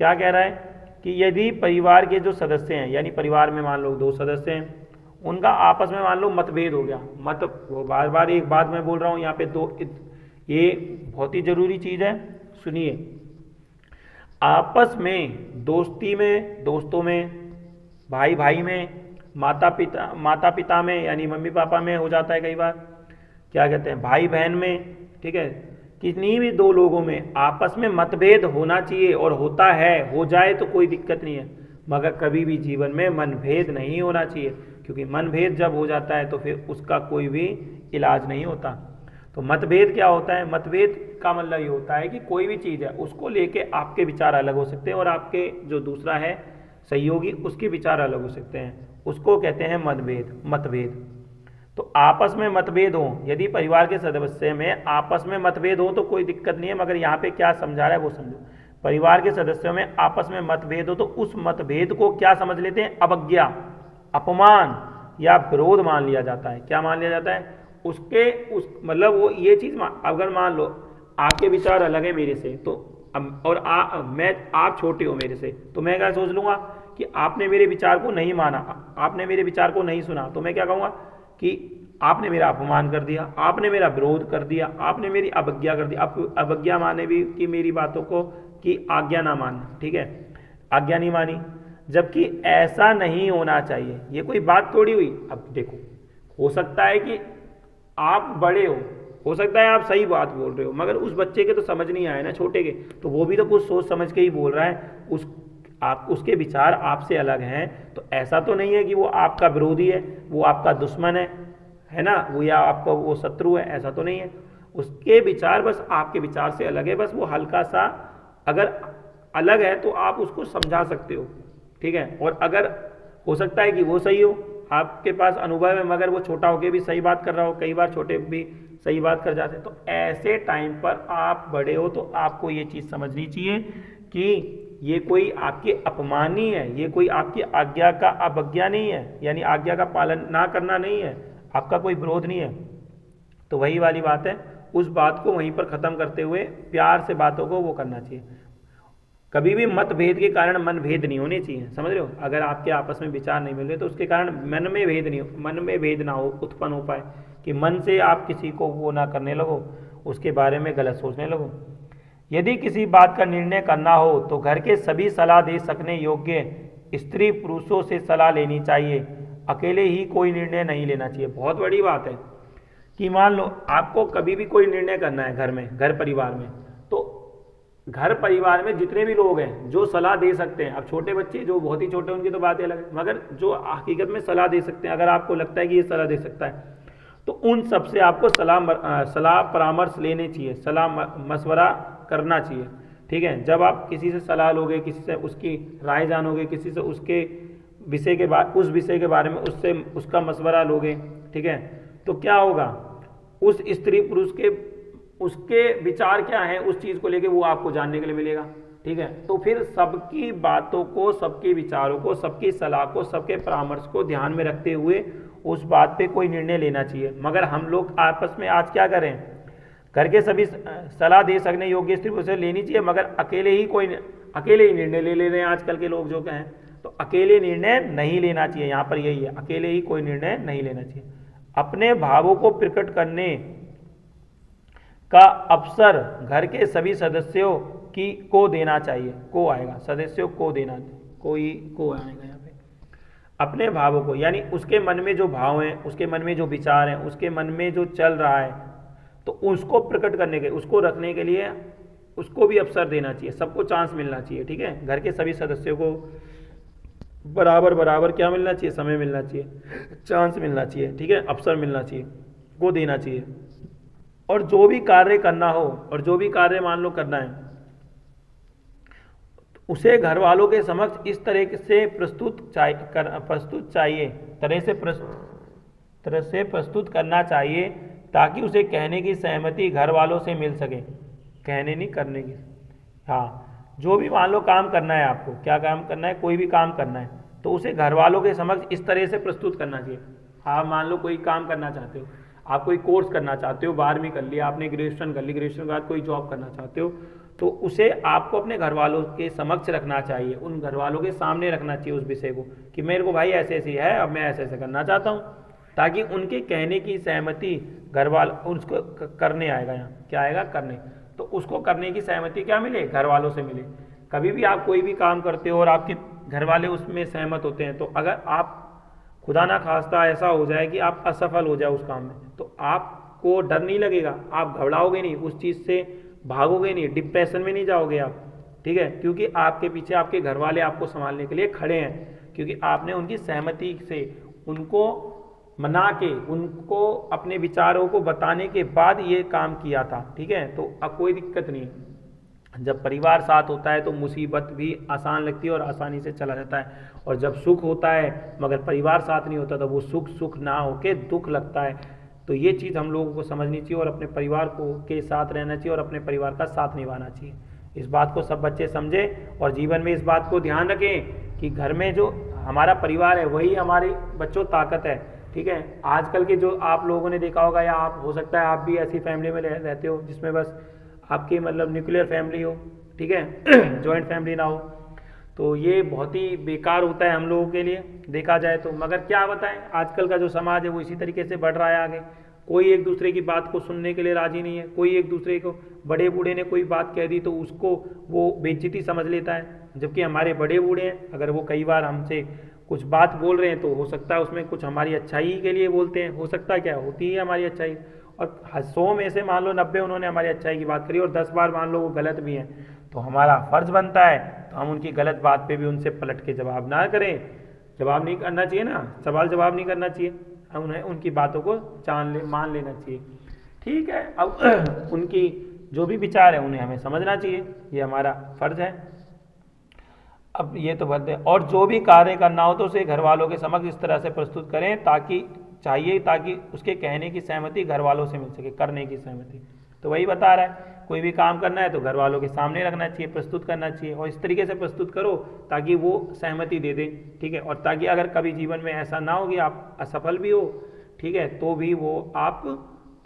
क्या कह रहा है कि यदि परिवार के जो सदस्य हैं, यानी परिवार में मान लो 2 सदस्य हैं, उनका आपस में मान लो मतभेद हो गया, वो बार बार एक बात मैं बोल रहा हूँ यहाँ पे, तो ये बहुत ही जरूरी चीज़ है, सुनिए। आपस में दोस्ती में, दोस्तों में, भाई भाई में, माता पिता में यानी मम्मी पापा में हो जाता है कई बार, क्या कहते हैं, भाई बहन में, ठीक है, कितनी भी 2 लोगों में आपस में मतभेद होना चाहिए और होता है, हो जाए तो कोई दिक्कत नहीं है, मगर कभी भी जीवन में मनभेद नहीं होना चाहिए, क्योंकि मनभेद जब हो जाता है तो फिर उसका कोई भी इलाज नहीं होता। तो मतभेद क्या होता है, मतभेद का मतलब ये होता है कि कोई भी चीज़ है उसको लेके आपके विचार अलग हो सकते हैं और आपके जो दूसरा है सहयोगी उसके विचार अलग हो सकते हैं, उसको कहते हैं मतभेद। तो आपस में मतभेद हो, यदि परिवार के सदस्य में आपस में मतभेद हो तो कोई दिक्कत नहीं है, मगर यहाँ पे क्या समझा रहा है वो समझो। परिवार के सदस्यों में आपस में मतभेद हो तो उस मतभेद को क्या समझ लेते हैं, अवज्ञा, अपमान या विरोध मान लिया जाता है। क्या मान लिया जाता है, उसके उस मतलब वो ये चीज अगर मान लो आपके विचार अलग है मेरे से, तो और आप छोटे हो मेरे से, तो मैं क्या सोच लूंगा कि आपने मेरे विचार को नहीं माना, आपने मेरे विचार को नहीं सुना, तो मैं क्या कहूँगा कि आपने मेरा अपमान कर दिया, आपने मेरा विरोध कर दिया, आपने मेरी अवज्ञा कर दी। आप अवज्ञा माने भी कि मेरी बातों को की आज्ञा ना मानना, ठीक है, आज्ञा नहीं मानी, जबकि ऐसा नहीं होना चाहिए। ये कोई बात थोड़ी हुई। अब देखो, हो सकता है कि आप बड़े हो सकता है आप सही बात बोल रहे हो, मगर उस बच्चे के तो समझ नहीं आए ना, छोटे के, तो वो भी तो कुछ सोच समझ के ही बोल रहा है, उसके विचार आपसे अलग हैं, तो ऐसा तो नहीं है कि वो आपका विरोधी है, वो आपका दुश्मन है ना, वो या आपका वो शत्रु है, ऐसा तो नहीं है। उसके विचार बस आपके विचार से अलग है, बस वो हल्का सा अगर अलग है तो आप उसको समझा सकते हो, ठीक है। और अगर हो सकता है कि वो सही हो, आपके पास अनुभव है, मगर वो छोटा होकर भी सही बात कर रहा हो, कई बार छोटे भी सही बात कर जाते हैं, तो ऐसे टाइम पर आप बड़े हो तो आपको ये चीज़ समझनी चाहिए कि ये कोई आपके अपमान नहीं है, ये कोई आपकी आज्ञा का अवज्ञा नहीं है, यानी आज्ञा का पालन ना करना नहीं है, आपका कोई विरोध नहीं है। तो वही वाली बात है, उस बात को वहीं पर ख़त्म करते हुए प्यार से बातों को वो करना चाहिए। कभी भी मतभेद के कारण मन भेद नहीं होने चाहिए, समझ रहे हो। अगर आपके आपस में विचार नहीं मिल रहे तो उसके कारण मन में भेद ना हो उत्पन्न हो पाए, कि मन से आप किसी को वो ना करने लगो, उसके बारे में गलत सोचने लगो। यदि किसी बात का निर्णय करना हो तो घर के सभी सलाह दे सकने योग्य स्त्री पुरुषों से सलाह लेनी चाहिए, अकेले ही कोई निर्णय नहीं लेना चाहिए। बहुत बड़ी बात है कि मान लो आपको कभी भी कोई निर्णय करना है घर में, घर परिवार में, तो घर परिवार में जितने भी लोग हैं जो सलाह दे सकते हैं, अब छोटे बच्चे जो बहुत ही छोटे उनकी तो बात अलग है, मगर जो हकीकत में सलाह दे सकते हैं, अगर आपको लगता है कि ये सलाह दे सकता है, तो उन सब से आपको सलाह परामर्श लेने चाहिए, सलाह मशवरा करना चाहिए, ठीक है। जब आप किसी से सलाह लोगे, किसी से उसकी राय जानोगे, किसी से उसके विषय के उस विषय के बारे में उससे उसका मशवरा लोगे, ठीक है, तो क्या होगा, उस स्त्री पुरुष के उसके विचार क्या हैं उस चीज़ को लेके वो आपको जानने के लिए मिलेगा, ठीक है। तो फिर सबकी बातों को, सबके विचारों को, सबकी सलाह को, सबके परामर्श को ध्यान में रखते हुए उस बात पे कोई निर्णय लेना चाहिए। मगर हम लोग आपस में आज क्या करें, घर के सभी सलाह दे सकने योग्य स्त्री पुरुष से लेनी चाहिए, मगर अकेले ही निर्णय ले रहे हैं आजकल के लोग जो कहें, तो अकेले निर्णय नहीं लेना चाहिए। यहाँ पर यही है, अकेले ही कोई निर्णय नहीं लेना चाहिए। अपने भावों को प्रकट करने का अवसर घर के सभी सदस्यों को देना चाहिए। को आएगा, सदस्यों को देना, कोई को आएगा यहाँ पे। अपने भावों को, यानी उसके मन में जो भाव हैं, उसके मन में जो विचार हैं, उसके मन में जो चल रहा है, तो उसको प्रकट करने के, उसको रखने के लिए उसको भी अवसर देना चाहिए, सबको चांस मिलना चाहिए, ठीक है। घर के सभी सदस्यों को बराबर क्या मिलना चाहिए, समय मिलना चाहिए, चांस मिलना चाहिए, ठीक है, अवसर मिलना चाहिए, को देना चाहिए। और जो भी कार्य करना हो, और जो भी कार्य मान लो करना है, उसे घर वालों के समक्ष इस तरह से प्रस्तुत करना चाहिए ताकि उसे कहने की सहमति घर वालों से मिल सके, कहने नहीं करने की। हाँ, जो भी मान लो काम करना है, आपको क्या काम करना है, कोई भी काम करना है, तो उसे घर वालों के समक्ष इस तरह से प्रस्तुत करना चाहिए। आप मान लो कोई काम करना चाहते हो, आप कोई कोर्स करना चाहते हो, 12वीं कर लिया आपने, ग्रेजुएशन कर ली, ग्रेजुएशन के बाद कोई जॉब करना चाहते हो, तो उसे आपको अपने घर वालों के समक्ष रखना चाहिए, उन घर वालों के सामने रखना चाहिए उस विषय को, कि मेरे को भाई ऐसे ऐसी है, अब मैं ऐसे ऐसे करना चाहता हूँ, ताकि उनके कहने की सहमति घर वाल उसको करने आएगा, यहाँ क्या आएगा, करने, तो उसको करने की सहमति क्या मिले, घर वालों से मिले। कभी भी आप कोई भी काम करते हो और आपके घर वाले उसमें सहमत होते हैं, तो अगर आप खुदा ना खास्ता ऐसा हो जाए कि आप असफल हो जाए उस काम में, तो आपको डर नहीं लगेगा, आप घबराओगे नहीं, उस चीज़ से भागोगे नहीं, डिप्रेशन में नहीं जाओगे आप, ठीक है, क्योंकि आपके पीछे आपके घर वाले आपको संभालने के लिए खड़े हैं, क्योंकि आपने उनकी सहमति से, उनको मना के, उनको अपने विचारों को बताने के बाद ये काम किया था, ठीक है। तो अब कोई दिक्कत नहीं, जब परिवार साथ होता है तो मुसीबत भी आसान लगती है और आसानी से चला जाता है, और जब सुख होता है मगर परिवार साथ नहीं होता तो वो सुख सुख ना होके दुख लगता है। तो ये चीज़ हम लोगों को समझनी चाहिए और अपने परिवार को के साथ रहना चाहिए और अपने परिवार का साथ निभाना चाहिए। इस बात को सब बच्चे समझें और जीवन में इस बात को ध्यान रखें कि घर में जो हमारा परिवार है वही हमारे बच्चों ताकत है। ठीक है, आजकल के जो आप लोगों ने देखा होगा या आप हो सकता है आप भी ऐसी फैमिली में रहते हो जिसमें बस आपकी मतलब न्यूक्लियर फैमिली हो, ठीक है, जॉइंट फैमिली ना हो, तो ये बहुत ही बेकार होता है हम लोगों के लिए देखा जाए तो। मगर क्या बताएं, आजकल का जो समाज है वो इसी तरीके से बढ़ रहा है आगे। कोई एक दूसरे की बात को सुनने के लिए राजी नहीं है, कोई एक दूसरे को, बड़े बूढ़े ने कोई बात कह दी तो उसको वो बेइज्जती समझ लेता है, जबकि हमारे बड़े बूढ़े हैं अगर वो कई बार हमसे कुछ बात बोल रहे हैं तो हो सकता है उसमें कुछ हमारी अच्छाई के लिए बोलते हैं, हो सकता है क्या होती है हमारी अच्छाई, और 100 में से मान लो 90 उन्होंने हमारी अच्छाई की बात करी और 10 बार मान लो वो गलत भी हैं, तो हमारा फर्ज बनता है तो हम उनकी गलत बात पे भी उनसे पलट के जवाब ना करें। जवाब नहीं करना चाहिए ना, सवाल जवाब नहीं करना चाहिए, हम उन्हें उनकी बातों को मान लेना चाहिए। ठीक है, अब उनकी जो भी विचार है उन्हें हमें समझना चाहिए, ये हमारा फर्ज है। अब ये तो भर दे, और जो भी कार्य करना हो तो उसे घर वालों के समक्ष इस तरह से प्रस्तुत करें ताकि उसके कहने की सहमति घर वालों से मिल सके, करने की सहमति। तो वही बता रहा है, कोई भी काम करना है तो घर वालों के सामने रखना चाहिए, प्रस्तुत करना चाहिए, और इस तरीके से प्रस्तुत करो ताकि वो सहमति दे दें। ठीक है, और ताकि अगर कभी जीवन में ऐसा ना हो कि आप असफल भी हो, ठीक है, तो भी वो आप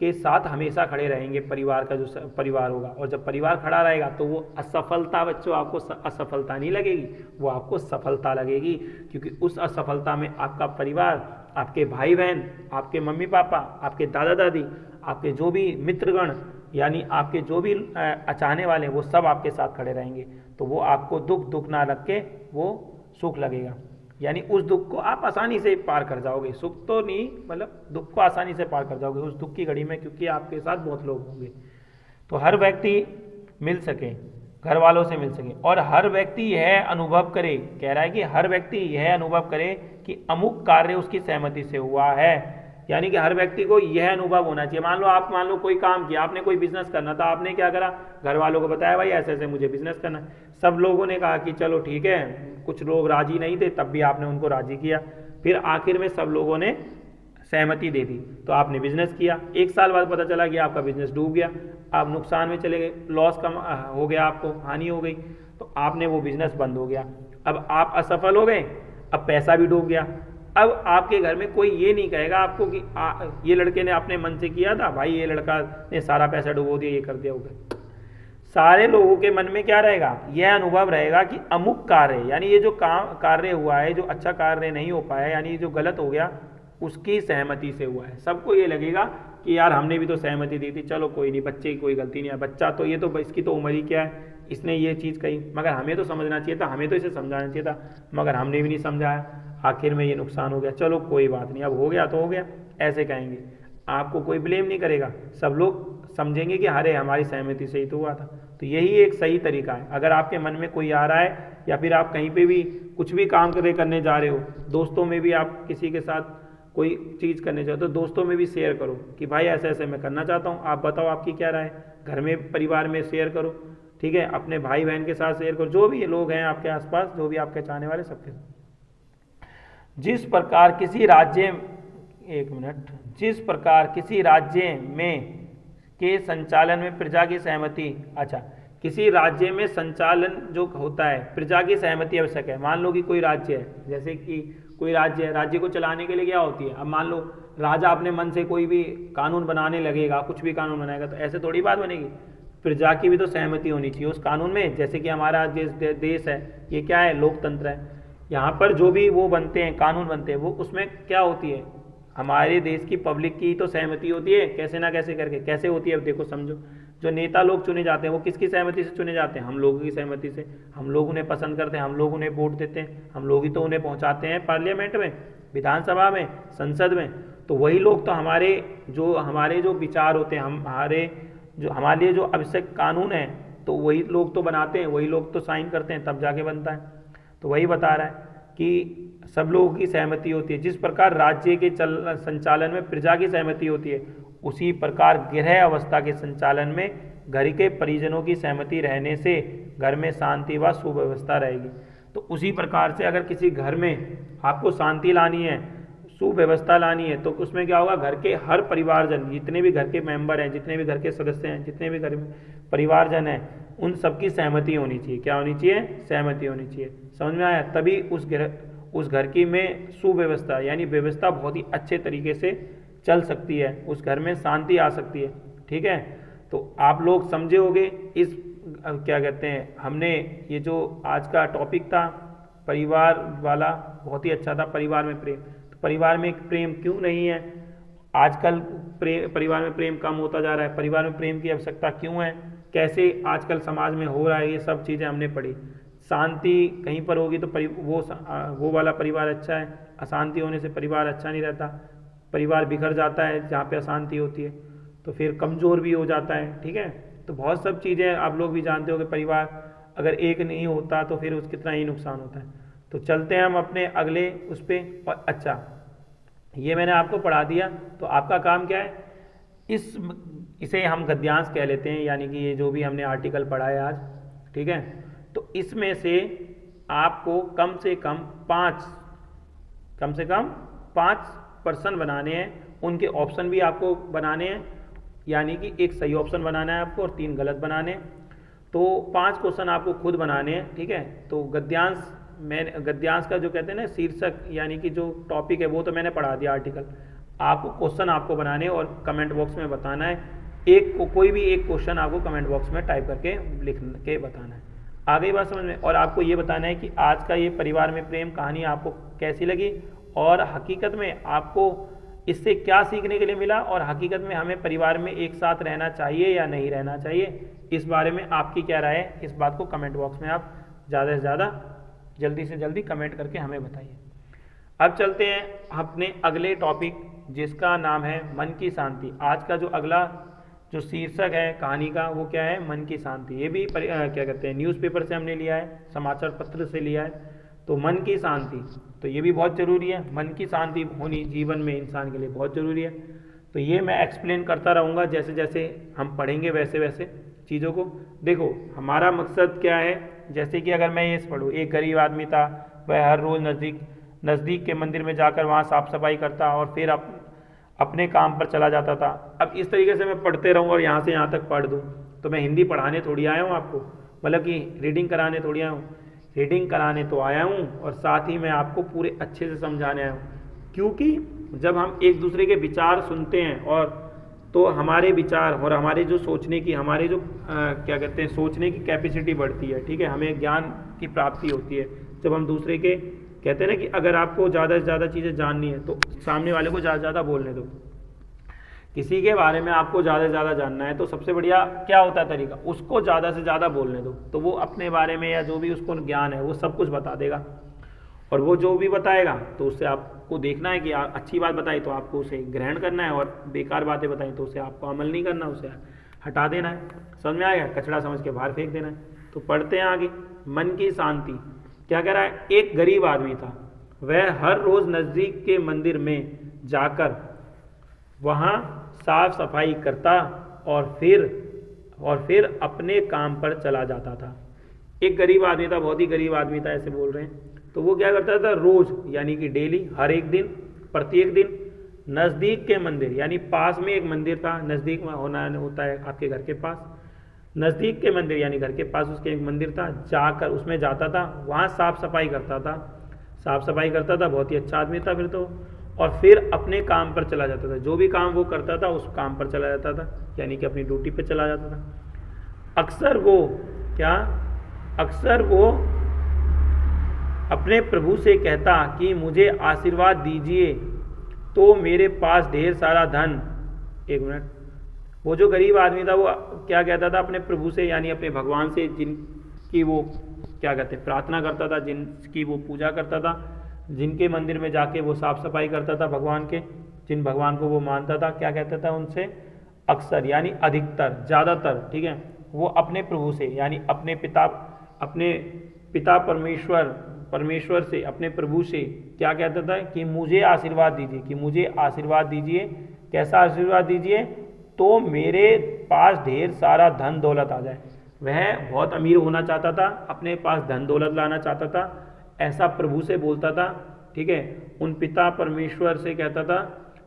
के साथ हमेशा खड़े रहेंगे, परिवार का जो परिवार होगा। और जब परिवार खड़ा रहेगा तो वो असफलता बच्चों आपको असफलता नहीं लगेगी, वो आपको सफलता लगेगी, क्योंकि उस असफलता में आपका परिवार, आपके भाई बहन, आपके मम्मी पापा, आपके दादा दादी, आपके जो भी मित्रगण, यानी आपके जो भी चाहने वाले वो सब आपके साथ खड़े रहेंगे। तो वो आपको दुख ना लग के वो सुख लगेगा, यानी उस दुख को आप आसानी से पार कर जाओगे, सुख तो नहीं मतलब दुख को आसानी से पार कर जाओगे उस दुख की घड़ी में, क्योंकि आपके साथ बहुत लोग होंगे। तो हर व्यक्ति मिल सके, घर वालों से मिल सके, और हर व्यक्ति यह अनुभव करे, कह रहा है कि हर व्यक्ति यह अनुभव करे कि अमुक कार्य उसकी सहमति से हुआ है, यानी कि हर व्यक्ति को यह अनुभव होना चाहिए। मान लो कोई काम किया, आपने कोई बिजनेस करना था, आपने क्या करा, घर वालों को बताया भाई ऐसे ऐसे मुझे बिजनेस करना है, सब लोगों ने कहा कि चलो ठीक है, कुछ लोग राजी नहीं थे तब भी आपने उनको राजी किया, फिर आखिर में सब लोगों ने सहमति दे दी तो आपने बिजनेस किया। 1 साल बाद पता चला कि आपका बिजनेस डूब गया, आप नुकसान में चले गए, लॉस कम हो गया, आपको हानि हो गई, तो आपने वो बिजनेस बंद हो गया, अब आप असफल हो गए, अब पैसा भी डूब गया। अब आपके घर में कोई ये नहीं कहेगा आपको कि ये लड़के ने अपने मन से किया था, भाई ये लड़का ने सारा पैसा डुबो दिया, ये कर दिया होगा। सारे लोगों के मन में क्या रहेगा, यह अनुभव रहेगा कि अमुक कार्य, यानी ये जो काम कार्य हुआ है, जो अच्छा कार्य नहीं हो पाया, यानी जो गलत हो गया, उसकी सहमति से हुआ है। सबको ये लगेगा कि यार हमने भी तो सहमति दी थी, चलो कोई नहीं, बच्चे की कोई गलती नहीं है, बच्चा तो ये तो इसकी तो उम्र ही क्या है, इसने ये चीज़ कही, मगर हमें तो समझना चाहिए था, हमें तो इसे समझाना चाहिए था, मगर हमने भी नहीं समझाया, आखिर में ये नुकसान हो गया, चलो कोई बात नहीं, अब हो गया तो हो गया, ऐसे कहेंगे। आपको कोई ब्लेम नहीं करेगा, सब लोग समझेंगे कि अरे हमारी सहमति से ही तो हुआ था। तो यही एक सही तरीका है। अगर आपके मन में कोई आ रहा है या फिर आप कहीं पे भी कुछ भी काम करने जा रहे हो, दोस्तों में भी आप किसी के साथ कोई चीज़ करने चाहते हो, तो दोस्तों में भी शेयर करो कि भाई ऐसे ऐसे मैं करना चाहता हूँ, आप बताओ आपकी क्या राय है। घर में परिवार में शेयर करो, ठीक है, अपने भाई बहन के साथ शेयर करो, जो भी लोग हैं आपके आसपास, जो भी आपके चाहने वाले, सबके साथ। जिस प्रकार किसी राज्य में के संचालन में प्रजा की सहमति, अच्छा, किसी राज्य में संचालन जो होता है प्रजा की सहमति आवश्यक है। मान लो कि कोई राज्य है, जैसे कि कोई राज्य है, राज्य को चलाने के लिए क्या होती है, अब मान लो राजा अपने मन से कोई भी कानून बनाने लगेगा, कुछ भी कानून बनाएगा, तो ऐसे थोड़ी बात बनेगी, प्रजा की भी तो सहमति होनी चाहिए उस कानून में। जैसे कि हमारा देश है, ये क्या है, लोकतंत्र है, यहाँ पर जो भी वो बनते हैं, कानून बनते हैं, वो उसमें क्या होती है, हमारे देश की पब्लिक की तो सहमति होती है, कैसे ना कैसे करके। कैसे होती है, अब देखो समझो, जो नेता लोग चुने जाते हैं वो किसकी सहमति से चुने जाते हैं, हम लोगों की सहमति से। हम लोग उन्हें पसंद करते हैं, हम लोग उन्हें वोट देते हैं, हम लोग ही तो उन्हें पहुंचाते हैं पार्लियामेंट में, विधानसभा में, संसद में। तो वही लोग तो हमारे जो विचार होते हैं, हमारे लिए जो आवश्यक कानून है, तो वही लोग तो बनाते हैं, वही लोग तो साइन करते हैं, तब जाके बनता है। तो वही बता रहा है कि सब लोगों की सहमति होती है। जिस प्रकार राज्य के संचालन में प्रजा की सहमति होती है, उसी प्रकार गृह अवस्था के संचालन में घर के परिजनों की सहमति रहने से घर में शांति व सुव्यवस्था रहेगी। तो उसी प्रकार से अगर किसी घर में आपको शांति लानी है, सुव्यवस्था लानी है, तो उसमें क्या होगा, घर के हर परिवारजन, जितने भी घर के मेंबर हैं, जितने भी घर के सदस्य हैं, जितने भी घर में परिवारजन हैं, उन सबकी सहमति होनी चाहिए। क्या होनी चाहिए? सहमति होनी चाहिए। समझ में आया? तभी उस घर की में सुव्यवस्था यानी व्यवस्था बहुत ही अच्छे तरीके से चल सकती है, उस घर में शांति आ सकती है। ठीक है, तो आप लोग समझे होंगे इस क्या कहते हैं, हमने ये जो आज का टॉपिक था परिवार वाला, बहुत ही अच्छा था, परिवार में प्रेम। तो परिवार में प्रेम क्यों नहीं है आजकल? परिवार में प्रेम कम होता जा रहा है, परिवार में प्रेम की आवश्यकता क्यों है, कैसे आजकल समाज में हो रहा है, ये सब चीज़ें हमने पढ़ी। शांति कहीं पर होगी तो वो वाला परिवार अच्छा है, अशांति होने से परिवार अच्छा नहीं रहता, परिवार बिखर जाता है जहाँ पे अशांति होती है, तो फिर कमज़ोर भी हो जाता है। ठीक है, तो बहुत सब चीज़ें आप लोग भी जानते हो कि परिवार अगर एक नहीं होता तो फिर उस कितना ही नुकसान होता है। तो चलते हैं हम अपने अगले उस पर। और अच्छा, ये मैंने आपको पढ़ा दिया, तो आपका काम क्या है, इसे हम गद्यांश कह लेते हैं, यानी कि ये जो भी हमने आर्टिकल पढ़ा है आज, ठीक है, तो इसमें से आपको कम से कम पाँच पर्सन बनाने हैं, उनके ऑप्शन भी आपको बनाने हैं, यानी कि एक सही ऑप्शन बनाना है आपको और 3 गलत बनाने हैं। तो 5 क्वेश्चन आपको खुद बनाने हैं। ठीक है, तो गद्यांश का जो कहते हैं ना शीर्षक, यानी कि जो टॉपिक है वो तो मैंने पढ़ा दिया आर्टिकल, आपको क्वेश्चन आपको बनाने और कमेंट बॉक्स में बताना है। कोई भी एक क्वेश्चन आपको कमेंट बॉक्स में टाइप करके लिख के बताना है। आ गई बात समझ में? और आपको ये बताना है कि आज का ये परिवार में प्रेम कहानी आपको कैसी लगी और हकीकत में आपको इससे क्या सीखने के लिए मिला, और हकीकत में हमें परिवार में एक साथ रहना चाहिए या नहीं रहना चाहिए, इस बारे में आपकी क्या राय है, इस बात को कमेंट बॉक्स में आप ज़्यादा से ज़्यादा जल्दी से जल्दी कमेंट करके हमें बताइए। अब चलते हैं अपने अगले टॉपिक, जिसका नाम है मन की शांति। आज का जो अगला जो शीर्षक है कहानी का वो क्या है? मन की शांति। ये भी क्या कहते हैं न्यूज़पेपर से हमने लिया है, समाचार पत्र से लिया है। तो मन की शांति, तो ये भी बहुत ज़रूरी है, मन की शांति होनी जीवन में इंसान के लिए बहुत ज़रूरी है। तो ये मैं एक्सप्लेन करता रहूँगा, जैसे जैसे हम पढ़ेंगे वैसे वैसे चीज़ों को। देखो हमारा मकसद क्या है, जैसे कि अगर मैं ये पढ़ूँ, एक गरीब आदमी था, वह हर रोज़ नज़दीक के मंदिर में जाकर वहाँ साफ़ सफाई करता और फिर अपने काम पर चला जाता था। अब इस तरीके से मैं पढ़ते रहूँ और यहाँ से यहाँ तक पढ़ दूँ, तो मैं हिंदी पढ़ाने थोड़ी आया हूँ आपको, मतलब कि रीडिंग कराने थोड़ी आया हूँ। रीडिंग कराने तो आया हूँ और साथ ही मैं आपको पूरे अच्छे से समझाने आया हूँ, क्योंकि जब हम एक दूसरे के विचार सुनते हैं और तो हमारे विचार और हमारे जो सोचने की, हमारे जो क्या कहते हैं सोचने की कैपेसिटी बढ़ती है। ठीक है, हमें ज्ञान की प्राप्ति होती है जब हम दूसरे के, कहते हैं ना कि अगर आपको ज़्यादा से ज़्यादा चीज़ें जाननी है तो सामने वाले को ज़्यादा से ज़्यादा बोलने दो। किसी के बारे में आपको ज़्यादा से ज़्यादा जानना है तो सबसे बढ़िया क्या होता है तरीका, उसको ज़्यादा से ज़्यादा बोलने दो, तो वो अपने बारे में या जो भी उसको ज्ञान है वो सब कुछ बता देगा। और वो जो भी बताएगा तो उससे आपको देखना है कि अच्छी बात बताई तो आपको उसे ग्रहण करना है, और बेकार बातें बताई तो उसे आपको अमल नहीं करना, उसे हटा देना है। समझ में आएगा? कचरा समझ के बाहर फेंक देना है। तो पढ़ते हैं आगे। मन की शांति क्या कह रहा है? एक गरीब आदमी था, वह हर रोज़ नज़दीक के मंदिर में जाकर वहाँ साफ सफाई करता और फिर अपने काम पर चला जाता था। एक गरीब आदमी था, बहुत ही गरीब आदमी था ऐसे बोल रहे हैं। तो वो क्या करता था? रोज़ यानी कि डेली, हर एक दिन, प्रत्येक दिन नज़दीक के मंदिर, यानी पास में एक मंदिर था, नज़दीक में होता है आपके घर के पास, नज़दीक के मंदिर यानी घर के पास उसके एक मंदिर था, जाकर उसमें जाता था, वहाँ साफ सफाई करता था। बहुत ही अच्छा आदमी था फिर तो। और फिर अपने काम पर चला जाता था, जो भी काम वो करता था उस काम पर चला जाता था, यानी कि अपनी ड्यूटी पे चला जाता था। अक्सर वो अपने प्रभु से कहता कि मुझे आशीर्वाद दीजिए, तो मेरे पास ढेर सारा धन। एक मिनट, वो जो गरीब आदमी था वो क्या कहता था अपने प्रभु से, यानी अपने भगवान से, जिनकी वो क्या कहते हैं प्रार्थना करता था, जिनकी वो पूजा करता था, जिनके मंदिर में जाके वो साफ सफाई करता था भगवान के, जिन भगवान को वो मानता था, क्या कहता था उनसे? अक्सर यानी अधिकतर, ज़्यादातर, ठीक है, वो अपने प्रभु से यानी अपने पिता परमेश्वर से, अपने प्रभु से क्या कहता था कि मुझे आशीर्वाद दीजिए, कैसा आशीर्वाद दीजिए? तो मेरे पास ढेर सारा धन दौलत आ जाए। वह बहुत अमीर होना चाहता था, अपने पास धन दौलत लाना चाहता था, ऐसा प्रभु से बोलता था, ठीक है। उन पिता परमेश्वर से कहता था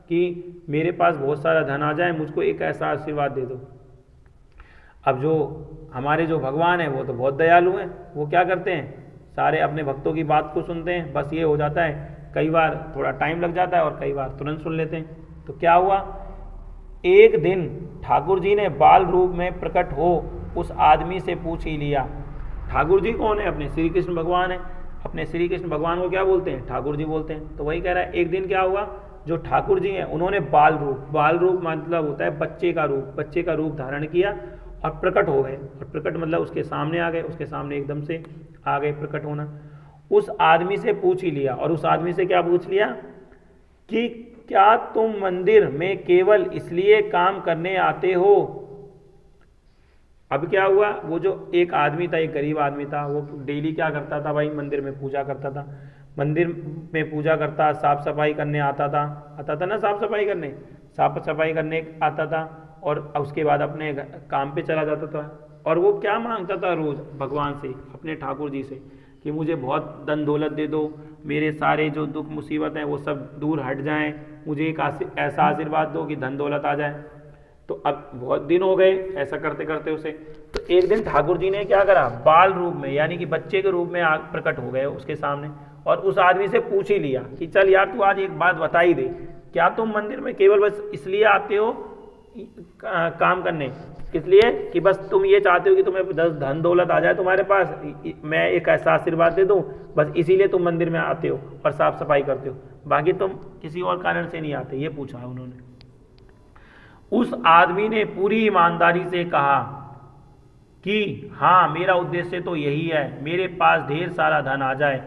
कि मेरे पास बहुत सारा धन आ जाए, मुझको एक ऐसा आशीर्वाद दे दो। अब जो हमारे जो भगवान है वो तो बहुत दयालु हैं, वो क्या करते हैं, सारे अपने भक्तों की बात को सुनते हैं। बस ये हो जाता है, कई बार थोड़ा टाइम लग जाता है और कई बार तुरंत सुन लेते हैं। तो क्या हुआ, एक दिन ठाकुर जी ने बाल रूप में प्रकट हो उस आदमी से पूछ ही लिया। ठाकुर जी कौन है, अपने श्री कृष्ण भगवान है। अपने श्री कृष्ण भगवान को क्या बोलते हैं, ठाकुर जी बोलते हैं। तो वही कह रहा है, एक दिन क्या हुआ, जो ठाकुर जी हैं उन्होंने बाल रूप मतलब होता है बच्चे का रूप धारण किया और प्रकट हो गए। और प्रकट मतलब उसके सामने आ गए, उसके सामने एकदम से आ गए प्रकट होना। उस आदमी से पूछ ही लिया, और उस आदमी से क्या पूछ लिया कि क्या तुम मंदिर में केवल इसलिए काम करने आते हो। अब क्या हुआ, वो जो एक आदमी था, एक गरीब आदमी था, वो डेली क्या करता था भाई, मंदिर में पूजा करता था। मंदिर में पूजा करता, साफ सफाई करने आता था ना, साफ सफाई करने आता था, और उसके बाद अपने काम पे चला जाता था। और वो क्या मांगता था रोज भगवान से, अपने ठाकुर जी से, कि मुझे बहुत धन दौलत दे दो, मेरे सारे जो दुख मुसीबत हैं वो सब दूर हट जाएं, मुझे एक ऐसा आशीर्वाद दो कि धन दौलत आ जाए। तो अब बहुत दिन हो गए ऐसा करते करते उसे। तो एक दिन ठाकुर जी ने क्या करा, बाल रूप में यानी कि बच्चे के रूप में प्रकट हो गए उसके सामने, और उस आदमी से पूछ ही लिया कि चल यार तू आज एक बात बता ही दे, क्या तुम मंदिर में केवल बस इसलिए आते हो काम करने, इसलिए कि बस तुम ये चाहते हो कि तुम्हें धन दौलत आ जाए तुम्हारे पास, मैं एक ऐसा आशीर्वाद दे दूं, बस इसीलिए तुम मंदिर में आते हो और साफ सफाई करते हो, बाकी तुम किसी और कारण से नहीं आते, ये पूछा है उन्होंने। उस आदमी ने पूरी ईमानदारी से कहा कि हाँ मेरा उद्देश्य तो यही है, मेरे पास ढेर सारा धन आ जाए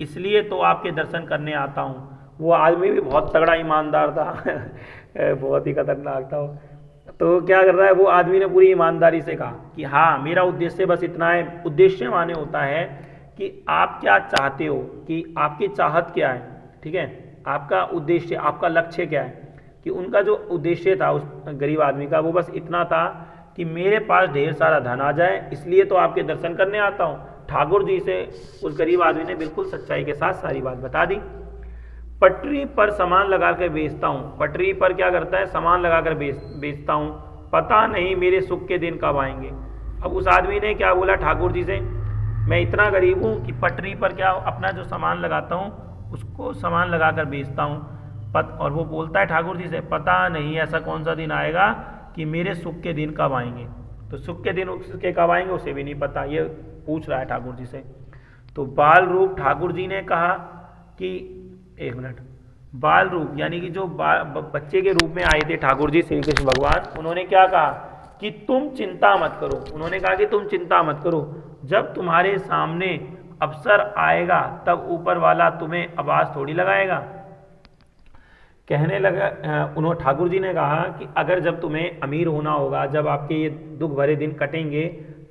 इसलिए तो आपके दर्शन करने आता हूँ। वो आदमी भी बहुत तगड़ा ईमानदार था बहुत ही खतरनाक था वो। तो क्या कर रहा है, वो आदमी ने पूरी ईमानदारी से कहा कि हाँ मेरा उद्देश्य बस इतना है। उद्देश्य माने होता है कि आप क्या चाहते हो, कि आपकी चाहत क्या है, ठीक है, आपका उद्देश्य, आपका लक्ष्य क्या है। कि उनका जो उद्देश्य था उस गरीब आदमी का, वो बस इतना था कि मेरे पास ढेर सारा धन आ जाए इसलिए तो आपके दर्शन करने आता हूँ। ठाकुर जी से उस गरीब आदमी ने बिल्कुल सच्चाई के साथ सारी बात बता दी। पटरी पर सामान लगा कर बेचता हूँ, पटरी पर क्या करता है, सामान लगा कर बेचता हूँ, पता नहीं मेरे सुख के दिन कब आएंगे। अब उस आदमी ने क्या बोला ठाकुर जी से, मैं इतना गरीब हूँ कि पटरी पर क्या अपना जो सामान लगाता हूँ उसको सामान लगा कर बेचता हूँ, और वो बोलता है ठाकुर जी से, पता नहीं ऐसा कौन सा दिन आएगा कि मेरे सुख के दिन कब आएंगे। तो सुख के दिन उसके कब आएंगे उसे भी नहीं पता, ये पूछ रहा है ठाकुर जी से। तो बाल रूप ठाकुर जी ने कहा कि एक मिनट, बाल रूप यानी कि जो बच्चे के रूप में आए थे ठाकुर जी श्री कृष्ण भगवान, उन्होंने क्या कहा कि तुम चिंता मत करो। उन्होंने कहा कि तुम चिंता मत करो, जब तुम्हारे सामने अवसर आएगा तब ऊपर वाला तुम्हें आवाज थोड़ी लगाएगा। कहने लगा, उन्होंने ठाकुर जी ने कहा कि अगर जब तुम्हें अमीर होना होगा, जब आपके ये दुख भरे दिन कटेंगे,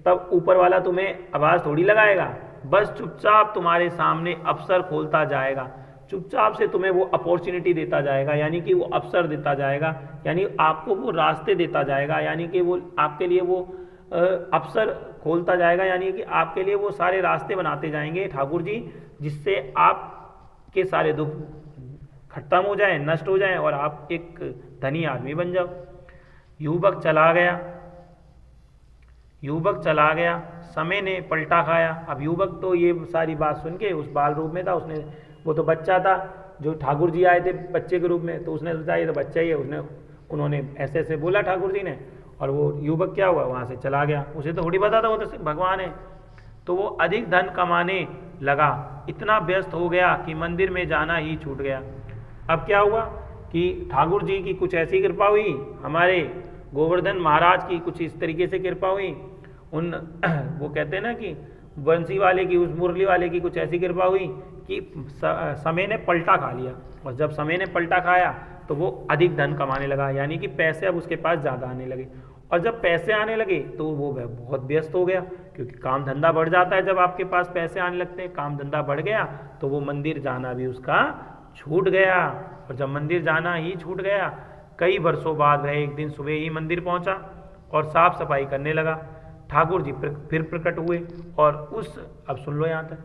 तब ऊपर वाला तुम्हें आवाज़ थोड़ी लगाएगा, बस चुपचाप तुम्हारे सामने अवसर खोलता जाएगा, चुपचाप से तुम्हें वो अपॉर्चुनिटी देता जाएगा, यानी कि वो अवसर देता जाएगा, यानी आपको वो रास्ते देता जाएगा, यानी कि वो आपके लिए वो अवसर खोलता जाएगा, यानी कि आपके लिए वो सारे रास्ते बनाते जाएंगे ठाकुर जी, जिससे आपके सारे दुख खत्म हो जाए, नष्ट हो जाए और आप एक धनी आदमी बन जाओ। युवक चला गया, समय ने पलटा खाया। अब युवक तो ये सारी बात सुन के उस बाल रूप में था, उसने, वो तो बच्चा था, जो ठाकुर जी आए थे बच्चे के रूप में, तो उसने सोचा ये तो बच्चा ही है, उन्होंने ऐसे ऐसे बोला ठाकुर जी ने, और वो युवक क्या हुआ, वहाँ से चला गया। उसे तो थोड़ी पता था वो तो भगवान है। तो वो अधिक धन कमाने लगा, इतना व्यस्त हो गया कि मंदिर में जाना ही छूट गया। अब क्या हुआ कि ठाकुर जी की कुछ ऐसी कृपा हुई, हमारे गोवर्धन महाराज की कुछ इस तरीके से कृपा हुई, उन वो कहते हैं ना कि बंसी वाले की, उस मुरली वाले की कुछ ऐसी कृपा हुई कि समय ने पलटा खा लिया। और जब समय ने पलटा खाया तो वो अधिक धन कमाने लगा, यानी कि पैसे अब उसके पास ज़्यादा आने लगे। और जब पैसे आने लगे तो वो बहुत व्यस्त हो गया, क्योंकि काम धंधा बढ़ जाता है जब आपके पास पैसे आने लगते हैं। काम धंधा बढ़ गया तो वो मंदिर जाना भी उसका छूट गया, और जब मंदिर जाना ही छूट गया कई वर्षों बाद वह एक दिन सुबह ही मंदिर पहुंचा और साफ सफाई करने लगा। ठाकुर जी फिर प्रकट हुए और उस, अब सुन लो यहाँ तक,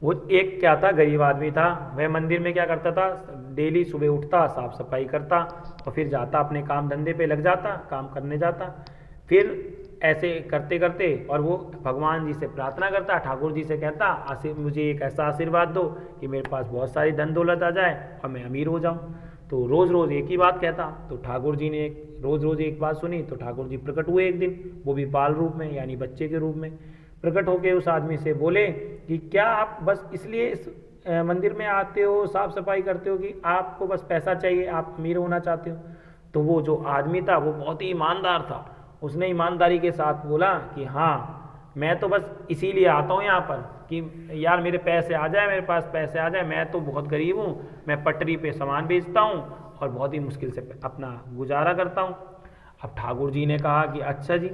वो एक क्या था, गरीब आदमी था। वह मंदिर में क्या करता था, डेली सुबह उठता, साफ सफाई करता और फिर जाता अपने काम धंधे पे लग जाता, काम करने जाता। फिर ऐसे करते करते और वो भगवान जी से प्रार्थना करता, ठाकुर जी से कहता, मुझे एक ऐसा आशीर्वाद दो कि मेरे पास बहुत सारी धन दौलत आ जाए और मैं अमीर हो जाऊं। तो रोज़ रोज़ एक ही बात कहता। तो ठाकुर जी ने रोज़ रोज़ एक बात सुनी, तो ठाकुर जी प्रकट हुए एक दिन, वो भी बाल रूप में, यानी बच्चे के रूप में प्रकट होकर उस आदमी से बोले कि क्या आप बस इसलिए इस मंदिर में आते हो, साफ सफाई करते हो कि आपको बस पैसा चाहिए, आप अमीर होना चाहते हो? तो वो जो आदमी था वो बहुत ही ईमानदार था। उसने ईमानदारी के साथ बोला कि हाँ, मैं तो बस इसीलिए आता हूँ यहाँ पर कि यार मेरे पैसे आ जाए, मेरे पास पैसे आ जाए, मैं तो बहुत गरीब हूँ, मैं पटरी पे सामान बेचता हूँ और बहुत ही मुश्किल से अपना गुजारा करता हूँ। अब ठाकुर जी ने कहा कि अच्छा जी,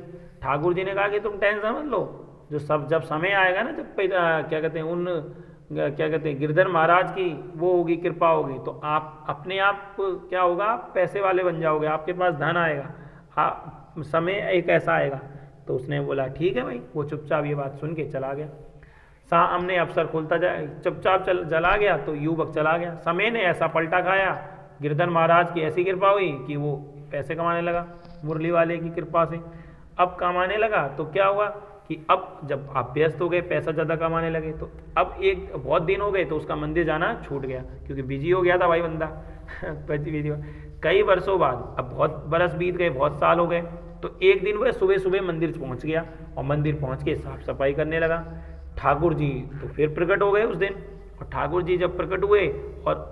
ठाकुर जी ने कहा कि तुम टेंशन मत लो, जब समय आएगा ना, जब क्या कहते हैं गिरधर महाराज की वो होगी, कृपा होगी, तो आप अपने आप क्या होगा, आप पैसे वाले बन जाओगे, आपके पास धन आएगा, समय एक ऐसा आएगा। तो उसने बोला ठीक है भाई। वो चुपचाप ये बात सुन के चला गया। सामने अफसर खुलता जाए, चुपचाप चला गया। तो युवक चला गया। समय ने ऐसा पलटा खाया, गिरधर महाराज की ऐसी कृपा हुई कि वो पैसे कमाने लगा, मुरली वाले की कृपा से। अब कमाने लगा तो क्या हुआ कि अब जब आप व्यस्त हो गए, पैसा ज़्यादा कमाने लगे, तो अब एक बहुत दिन हो गए तो उसका मंदिर जाना छूट गया, क्योंकि बिजी हो गया था भाई बंदा। बिजी कई वर्षों बाद, अब बहुत बरस बीत गए, बहुत साल हो गए, तो एक दिन वह सुबह सुबह मंदिर पहुंच गया और मंदिर पहुंच के साफ सफाई करने लगा। ठाकुर जी तो फिर प्रकट हो गए उस दिन। और ठाकुर जी जब प्रकट हुए और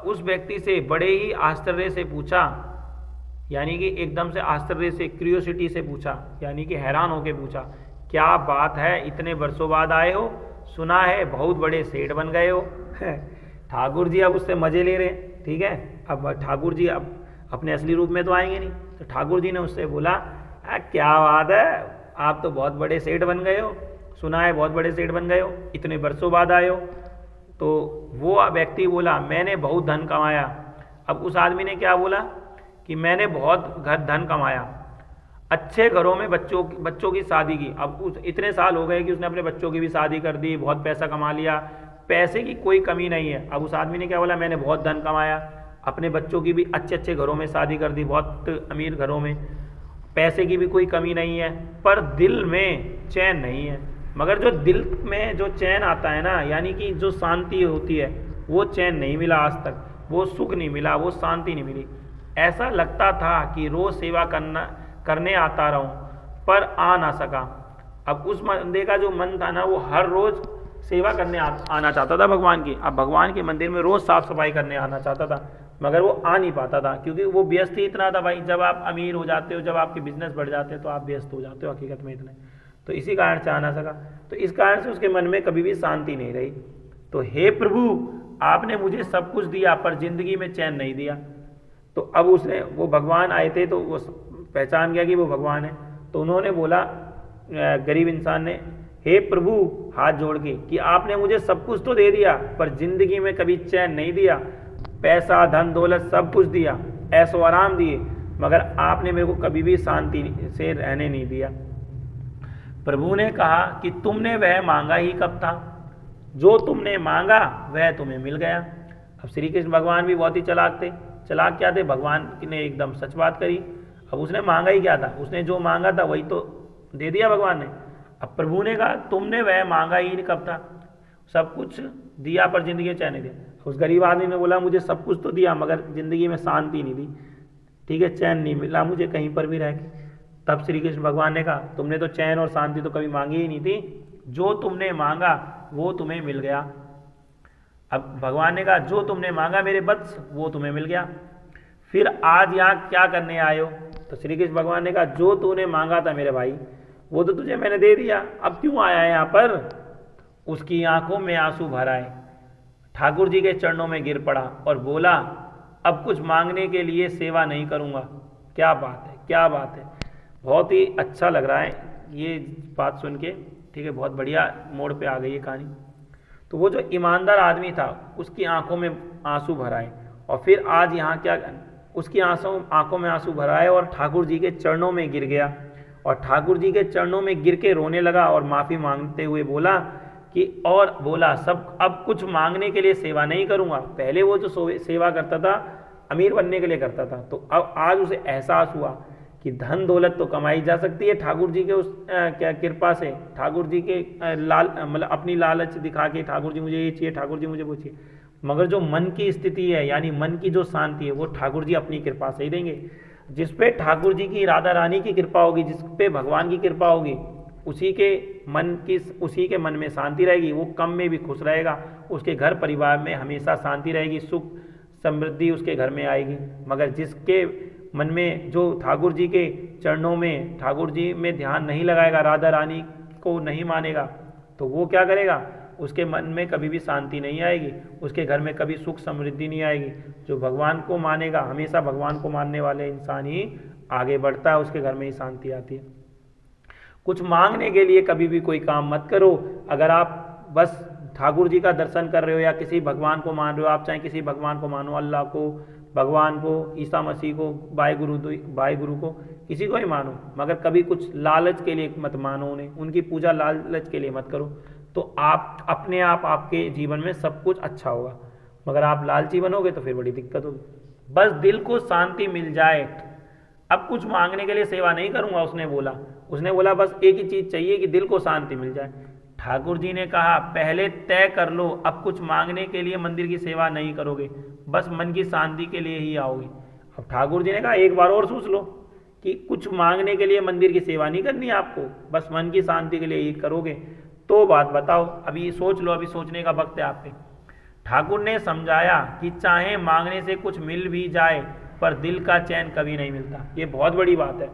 उस व्यक्ति से बड़े ही आश्चर्य से पूछा, यानी कि एकदम से आश्चर्य से, क्यूरियोसिटी से पूछा, यानी कि हैरान होकर पूछा, क्या बात है, इतने वर्षों बाद आए हो? सुना है बहुत बड़े सेठ बन गए हो। ठाकुर जी अब उससे मजे ले रहे हैं, ठीक है। अब ठाकुर जी अब अपने असली रूप में तो आएंगे नहीं, तो ठाकुर जी ने उससे बोला, क्या बात है, आप तो बहुत बड़े सेठ बन गए हो, सुना है बहुत बड़े सेठ बन गए हो, इतने वर्षों बाद आए हो। तो वो व्यक्ति बोला, मैंने बहुत धन कमाया। अब उस आदमी ने क्या बोला कि मैंने बहुत धन कमाया, अच्छे घरों में बच्चों की शादी की। अब उस इतने साल हो गए कि उसने अपने बच्चों की भी शादी कर दी, बहुत पैसा कमा लिया, पैसे की कोई कमी नहीं है। अब उस आदमी ने क्या बोला, मैंने बहुत धन कमाया, अपने बच्चों की भी अच्छे अच्छे घरों में शादी कर दी, बहुत अमीर घरों में, पैसे की भी कोई कमी नहीं है, पर दिल में चैन नहीं है। मगर जो दिल में जो चैन आता है ना, यानी कि जो शांति होती है, वो चैन नहीं मिला आज तक, वो सुख नहीं मिला, वो शांति नहीं मिली। ऐसा लगता था कि रोज सेवा करने आता रहूं, पर आ ना सका। अब उस बंदे का जो मन था ना, वो हर रोज सेवा करने आना चाहता था भगवान की। अब भगवान के मंदिर में रोज साफ सफाई करने आना चाहता था, मगर वो आ नहीं पाता था, क्योंकि वो व्यस्त ही इतना था भाई। जब आप अमीर हो जाते हो, जब आपके बिजनेस बढ़ जाते हैं, तो आप व्यस्त हो जाते हो हकीकत में इतने, तो इसी कारण से आ ना सका। तो इस कारण से उसके मन में कभी भी शांति नहीं रही। तो हे प्रभु, आपने मुझे सब कुछ दिया, पर जिंदगी में चैन नहीं दिया। तो अब उसने, वो भगवान आए थे, तो वो पहचान गया कि वो भगवान है। तो उन्होंने बोला, गरीब इंसान ने, हे प्रभु, हाथ जोड़ के, कि आपने मुझे सब कुछ तो दे दिया, पर जिंदगी में कभी चैन नहीं दिया। पैसा, धन दौलत सब कुछ दिया, ऐशो आराम दिए, मगर आपने मेरे को कभी भी शांति से रहने नहीं दिया। प्रभु ने कहा कि तुमने वह मांगा ही कब था? जो तुमने मांगा वह तुम्हें मिल गया। अब श्री कृष्ण भगवान भी बहुत ही चालाक थे। चालाक क्या थे? भगवान ने एकदम सच बात करी। अब उसने मांगा ही क्या था? उसने जो मांगा था वही तो दे दिया भगवान ने। अब प्रभु ने कहा तुमने वह मांगा ही कब था? सब कुछ दिया, पर जिंदगी में चैन नहीं दिया। उस गरीब आदमी ने बोला, मुझे सब कुछ तो दिया, मगर जिंदगी में शांति नहीं दी, ठीक है, चैन नहीं मिला मुझे कहीं पर भी रह के। तब श्री कृष्ण भगवान ने कहा, तुमने तो चैन और शांति तो कभी मांगी ही नहीं थी, जो तुमने मांगा वो तुम्हें मिल गया। अब भगवान ने कहा, जो तुमने मांगा मेरे वत्स, वो तुम्हें मिल गया। फिर आज यहाँ क्या करने आए हो? तो श्री कृष्ण भगवान ने कहा, जो तूने मांगा था मेरे भाई, वो तो तुझे मैंने दे दिया, अब क्यों आया है यहाँ पर? उसकी आंखों में आंसू भर आए, ठाकुर जी के चरणों में गिर पड़ा और बोला, अब कुछ मांगने के लिए सेवा नहीं करूँगा। क्या बात है, क्या बात है, बहुत ही अच्छा लग रहा है ये बात सुन के, ठीक है, बहुत बढ़िया मोड़ पे आ गई है कहानी। तो वो जो ईमानदार आदमी था उसकी आंखों में आंसू भर आए, और फिर आज यहाँ क्या, उसकी आंखों में आंसू भर आए और ठाकुर जी के चरणों में गिर गया, और ठाकुर जी के चरणों में गिर के रोने लगा और माफ़ी मांगते हुए बोला कि, और बोला सब अब कुछ मांगने के लिए सेवा नहीं करूँगा। पहले वो जो सेवा करता था अमीर बनने के लिए करता था, तो अब आज उसे एहसास हुआ कि धन दौलत तो कमाई जा सकती है ठाकुर जी के उस क्या कृपा से, ठाकुर जी के मतलब अपनी लालच दिखा के ठाकुर जी मुझे ये चाहिए, ठाकुर जी मुझे वो चाहिए, मगर जो मन की स्थिति है यानी मन की जो शांति है वो ठाकुर जी अपनी कृपा से ही देंगे। जिस पे ठाकुर जी की राधा रानी की कृपा होगी, जिस पे भगवान की कृपा होगी, उसी के मन में शांति रहेगी, वो कम में भी खुश रहेगा, उसके घर परिवार में हमेशा शांति रहेगी, सुख समृद्धि उसके घर में आएगी। मगर जिसके मन में जो ठाकुर जी के चरणों में, ठाकुर जी में ध्यान नहीं लगाएगा, राधा रानी को नहीं मानेगा, तो वो क्या करेगा, उसके मन में कभी भी शांति नहीं आएगी, उसके घर में कभी सुख समृद्धि नहीं आएगी। जो भगवान को मानेगा, हमेशा भगवान को मानने वाले इंसान ही आगे बढ़ता है, उसके घर में ही शांति आती है। कुछ मांगने के लिए कभी भी कोई काम मत करो। अगर आप बस ठाकुर जी का दर्शन कर रहे हो या किसी भगवान को मान रहे हो, आप चाहे किसी भगवान को मानो, अल्लाह को, भगवान को, ईसा मसीह को, बाई गुरु को, किसी को ही मानो, मगर कभी कुछ लालच के लिए मत मानो उन्हें, उनकी पूजा लालच के लिए मत करो, तो आप अपने आप आपके जीवन में सब कुछ अच्छा होगा। मगर आप लालची बनोगे तो फिर बड़ी दिक्कत होगी। बस दिल को शांति मिल जाए, अब कुछ मांगने के लिए सेवा नहीं करूंगा, उसने बोला बस एक ही चीज़ चाहिए कि दिल को शांति मिल जाए। ठाकुर जी ने कहा पहले तय कर लो, अब कुछ मांगने के लिए मंदिर की सेवा नहीं करोगे, बस मन की शांति के लिए ही आओगे। अब ठाकुर जी ने कहा एक बार और सोच लो कि कुछ मांगने के लिए मंदिर की सेवा नहीं करनी आपको, बस मन की शांति के लिए ही करोगे, तो बात बताओ, अभी सोच लो, अभी सोचने का वक्त है आप पे। ठाकुर ने समझाया कि चाहे मांगने से कुछ मिल भी जाए पर दिल का चैन कभी नहीं मिलता। ये बहुत बड़ी बात है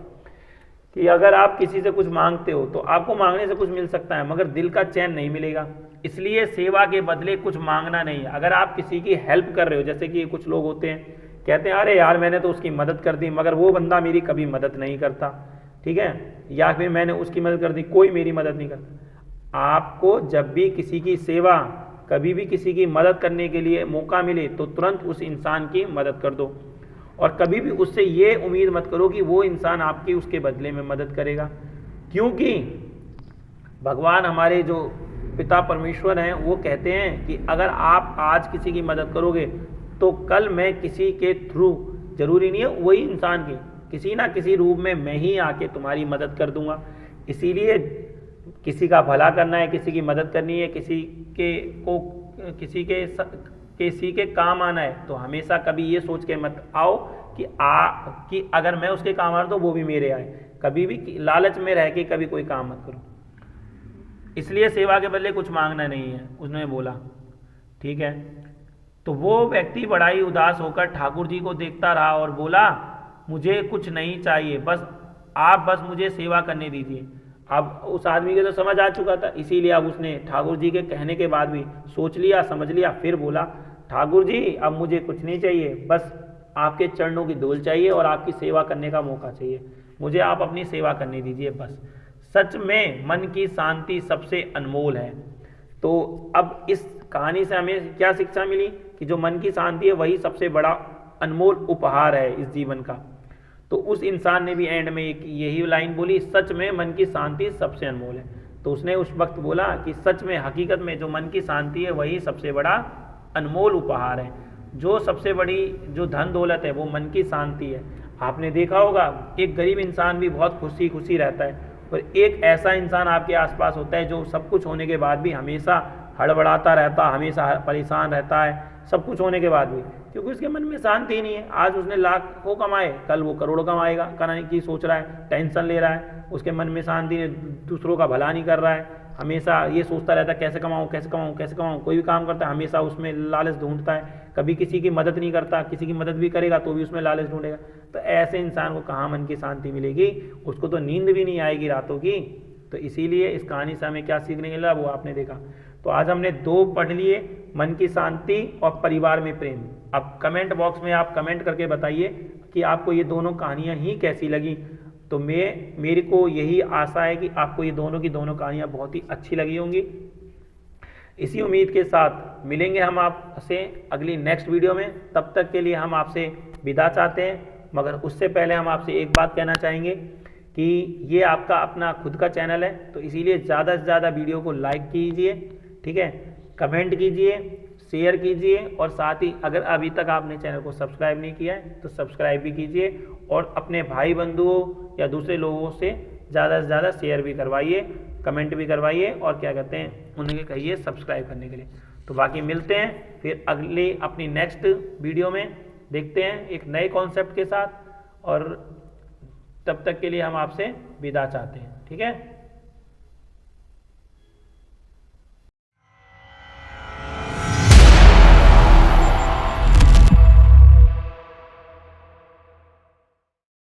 कि अगर आप किसी से कुछ मांगते हो तो आपको मांगने से कुछ मिल सकता है, मगर दिल का चैन नहीं मिलेगा। इसलिए सेवा के बदले कुछ मांगना नहीं है। अगर आप किसी की हेल्प कर रहे हो, जैसे कि कुछ लोग होते हैं, कहते हैं अरे यार मैंने तो उसकी मदद कर दी, मगर वो बंदा मेरी कभी मदद नहीं करता, ठीक है, या फिर मैंने उसकी मदद कर दी, कोई मेरी मदद नहीं करता। आपको जब भी किसी की सेवा, कभी भी किसी की मदद करने के लिए मौका मिले तो तुरंत उस इंसान की मदद कर दो, और कभी भी उससे ये उम्मीद मत करो कि वो इंसान आपकी उसके बदले में मदद करेगा, क्योंकि भगवान हमारे जो पिता परमेश्वर हैं वो कहते हैं कि अगर आप आज किसी की मदद करोगे तो कल मैं किसी के थ्रू, जरूरी नहीं है वही इंसान की, किसी ना किसी रूप में मैं ही आके तुम्हारी मदद कर दूंगा। इसीलिए किसी का भला करना है, किसी की मदद करनी है, किसी के काम आना है, तो हमेशा कभी ये सोच के मत आओ कि अगर मैं उसके काम आ रहा तो वो भी मेरे आए। कभी भी लालच में रह के कभी कोई काम मत करो। इसलिए सेवा के बदले कुछ मांगना नहीं है, उसने बोला, ठीक है। तो वो व्यक्ति बड़ा ही उदास होकर ठाकुर जी को देखता रहा और बोला मुझे कुछ नहीं चाहिए, आप बस मुझे सेवा करने दीजिए। अब उस आदमी के तो समझ आ चुका था, इसीलिए अब उसने ठाकुर जी के कहने के बाद भी सोच लिया, समझ लिया, फिर बोला ठाकुर जी अब मुझे कुछ नहीं चाहिए, बस आपके चरणों की धूल चाहिए और आपकी सेवा करने का मौका चाहिए, मुझे आप अपनी सेवा करने दीजिए बस। सच में मन की शांति सबसे अनमोल है। तो अब इस कहानी से हमें क्या शिक्षा मिली कि जो मन की शांति है वही सबसे बड़ा अनमोल उपहार है इस जीवन का। तो उस इंसान ने भी एंड में यही लाइन बोली, सच में मन की शांति सबसे अनमोल है। तो उसने उस वक्त बोला कि सच में हकीकत में जो मन की शांति है वही सबसे बड़ा अनमोल उपहार है। जो सबसे बड़ी जो धन दौलत है वो मन की शांति है। आपने देखा होगा एक गरीब इंसान भी बहुत खुशी खुशी रहता है, और एक ऐसा इंसान आपके आसपास होता है जो सब कुछ होने के बाद भी हमेशा हड़बड़ाता रहता, हमेशा परेशान रहता है, सब कुछ होने के बाद भी, क्योंकि उसके मन में शांति नहीं है। आज उसने लाखों कमाए, कल वो करोड़ों कमाएगा, कराने की सोच रहा है, टेंशन ले रहा है, उसके मन में शांति नहीं, दूसरों का भला नहीं कर रहा है, हमेशा ये सोचता रहता है कैसे कमाऊँ कैसे कमाऊँ कैसे कमाऊँ। कोई भी काम करता है हमेशा उसमें लालच ढूंढता है, कभी किसी की मदद नहीं करता, किसी की मदद भी करेगा तो भी उसमें लालच ढूंढेगा। तो ऐसे इंसान को कहाँ मन की शांति मिलेगी, उसको तो नींद भी नहीं आएगी रातों की। तो इसीलिए इस कहानी से हमें क्या सीखने मिला वो आपने देखा। तो आज हमने दो पढ़ लिए, मन की शांति और परिवार में प्रेम। अब कमेंट बॉक्स में आप कमेंट करके बताइए कि आपको ये दोनों कहानियाँ ही कैसी लगी। तो मेरे को यही आशा है कि आपको ये दोनों की दोनों कहानियाँ बहुत ही अच्छी लगी होंगी। इसी उम्मीद के साथ मिलेंगे हम आपसे अगली नेक्स्ट वीडियो में। तब तक के लिए हम आपसे विदा चाहते हैं, मगर उससे पहले हम आपसे एक बात कहना चाहेंगे कि ये आपका अपना खुद का चैनल है, तो इसीलिए ज़्यादा से ज़्यादा वीडियो को लाइक कीजिए, ठीक है, कमेंट कीजिए, शेयर कीजिए, और साथ ही अगर अभी तक आपने चैनल को सब्सक्राइब नहीं किया है तो सब्सक्राइब भी कीजिए, और अपने भाई बंधुओं या दूसरे लोगों से ज़्यादा से ज़्यादा शेयर भी करवाइए, कमेंट भी करवाइए, और क्या कहते हैं उन्हें कहिए सब्सक्राइब करने के लिए। तो बाकी मिलते हैं फिर अगली अपनी नेक्स्ट वीडियो में, देखते हैं एक नए कॉन्सेप्ट के साथ, और तब तक के लिए हम आपसे विदा चाहते हैं, ठीक है।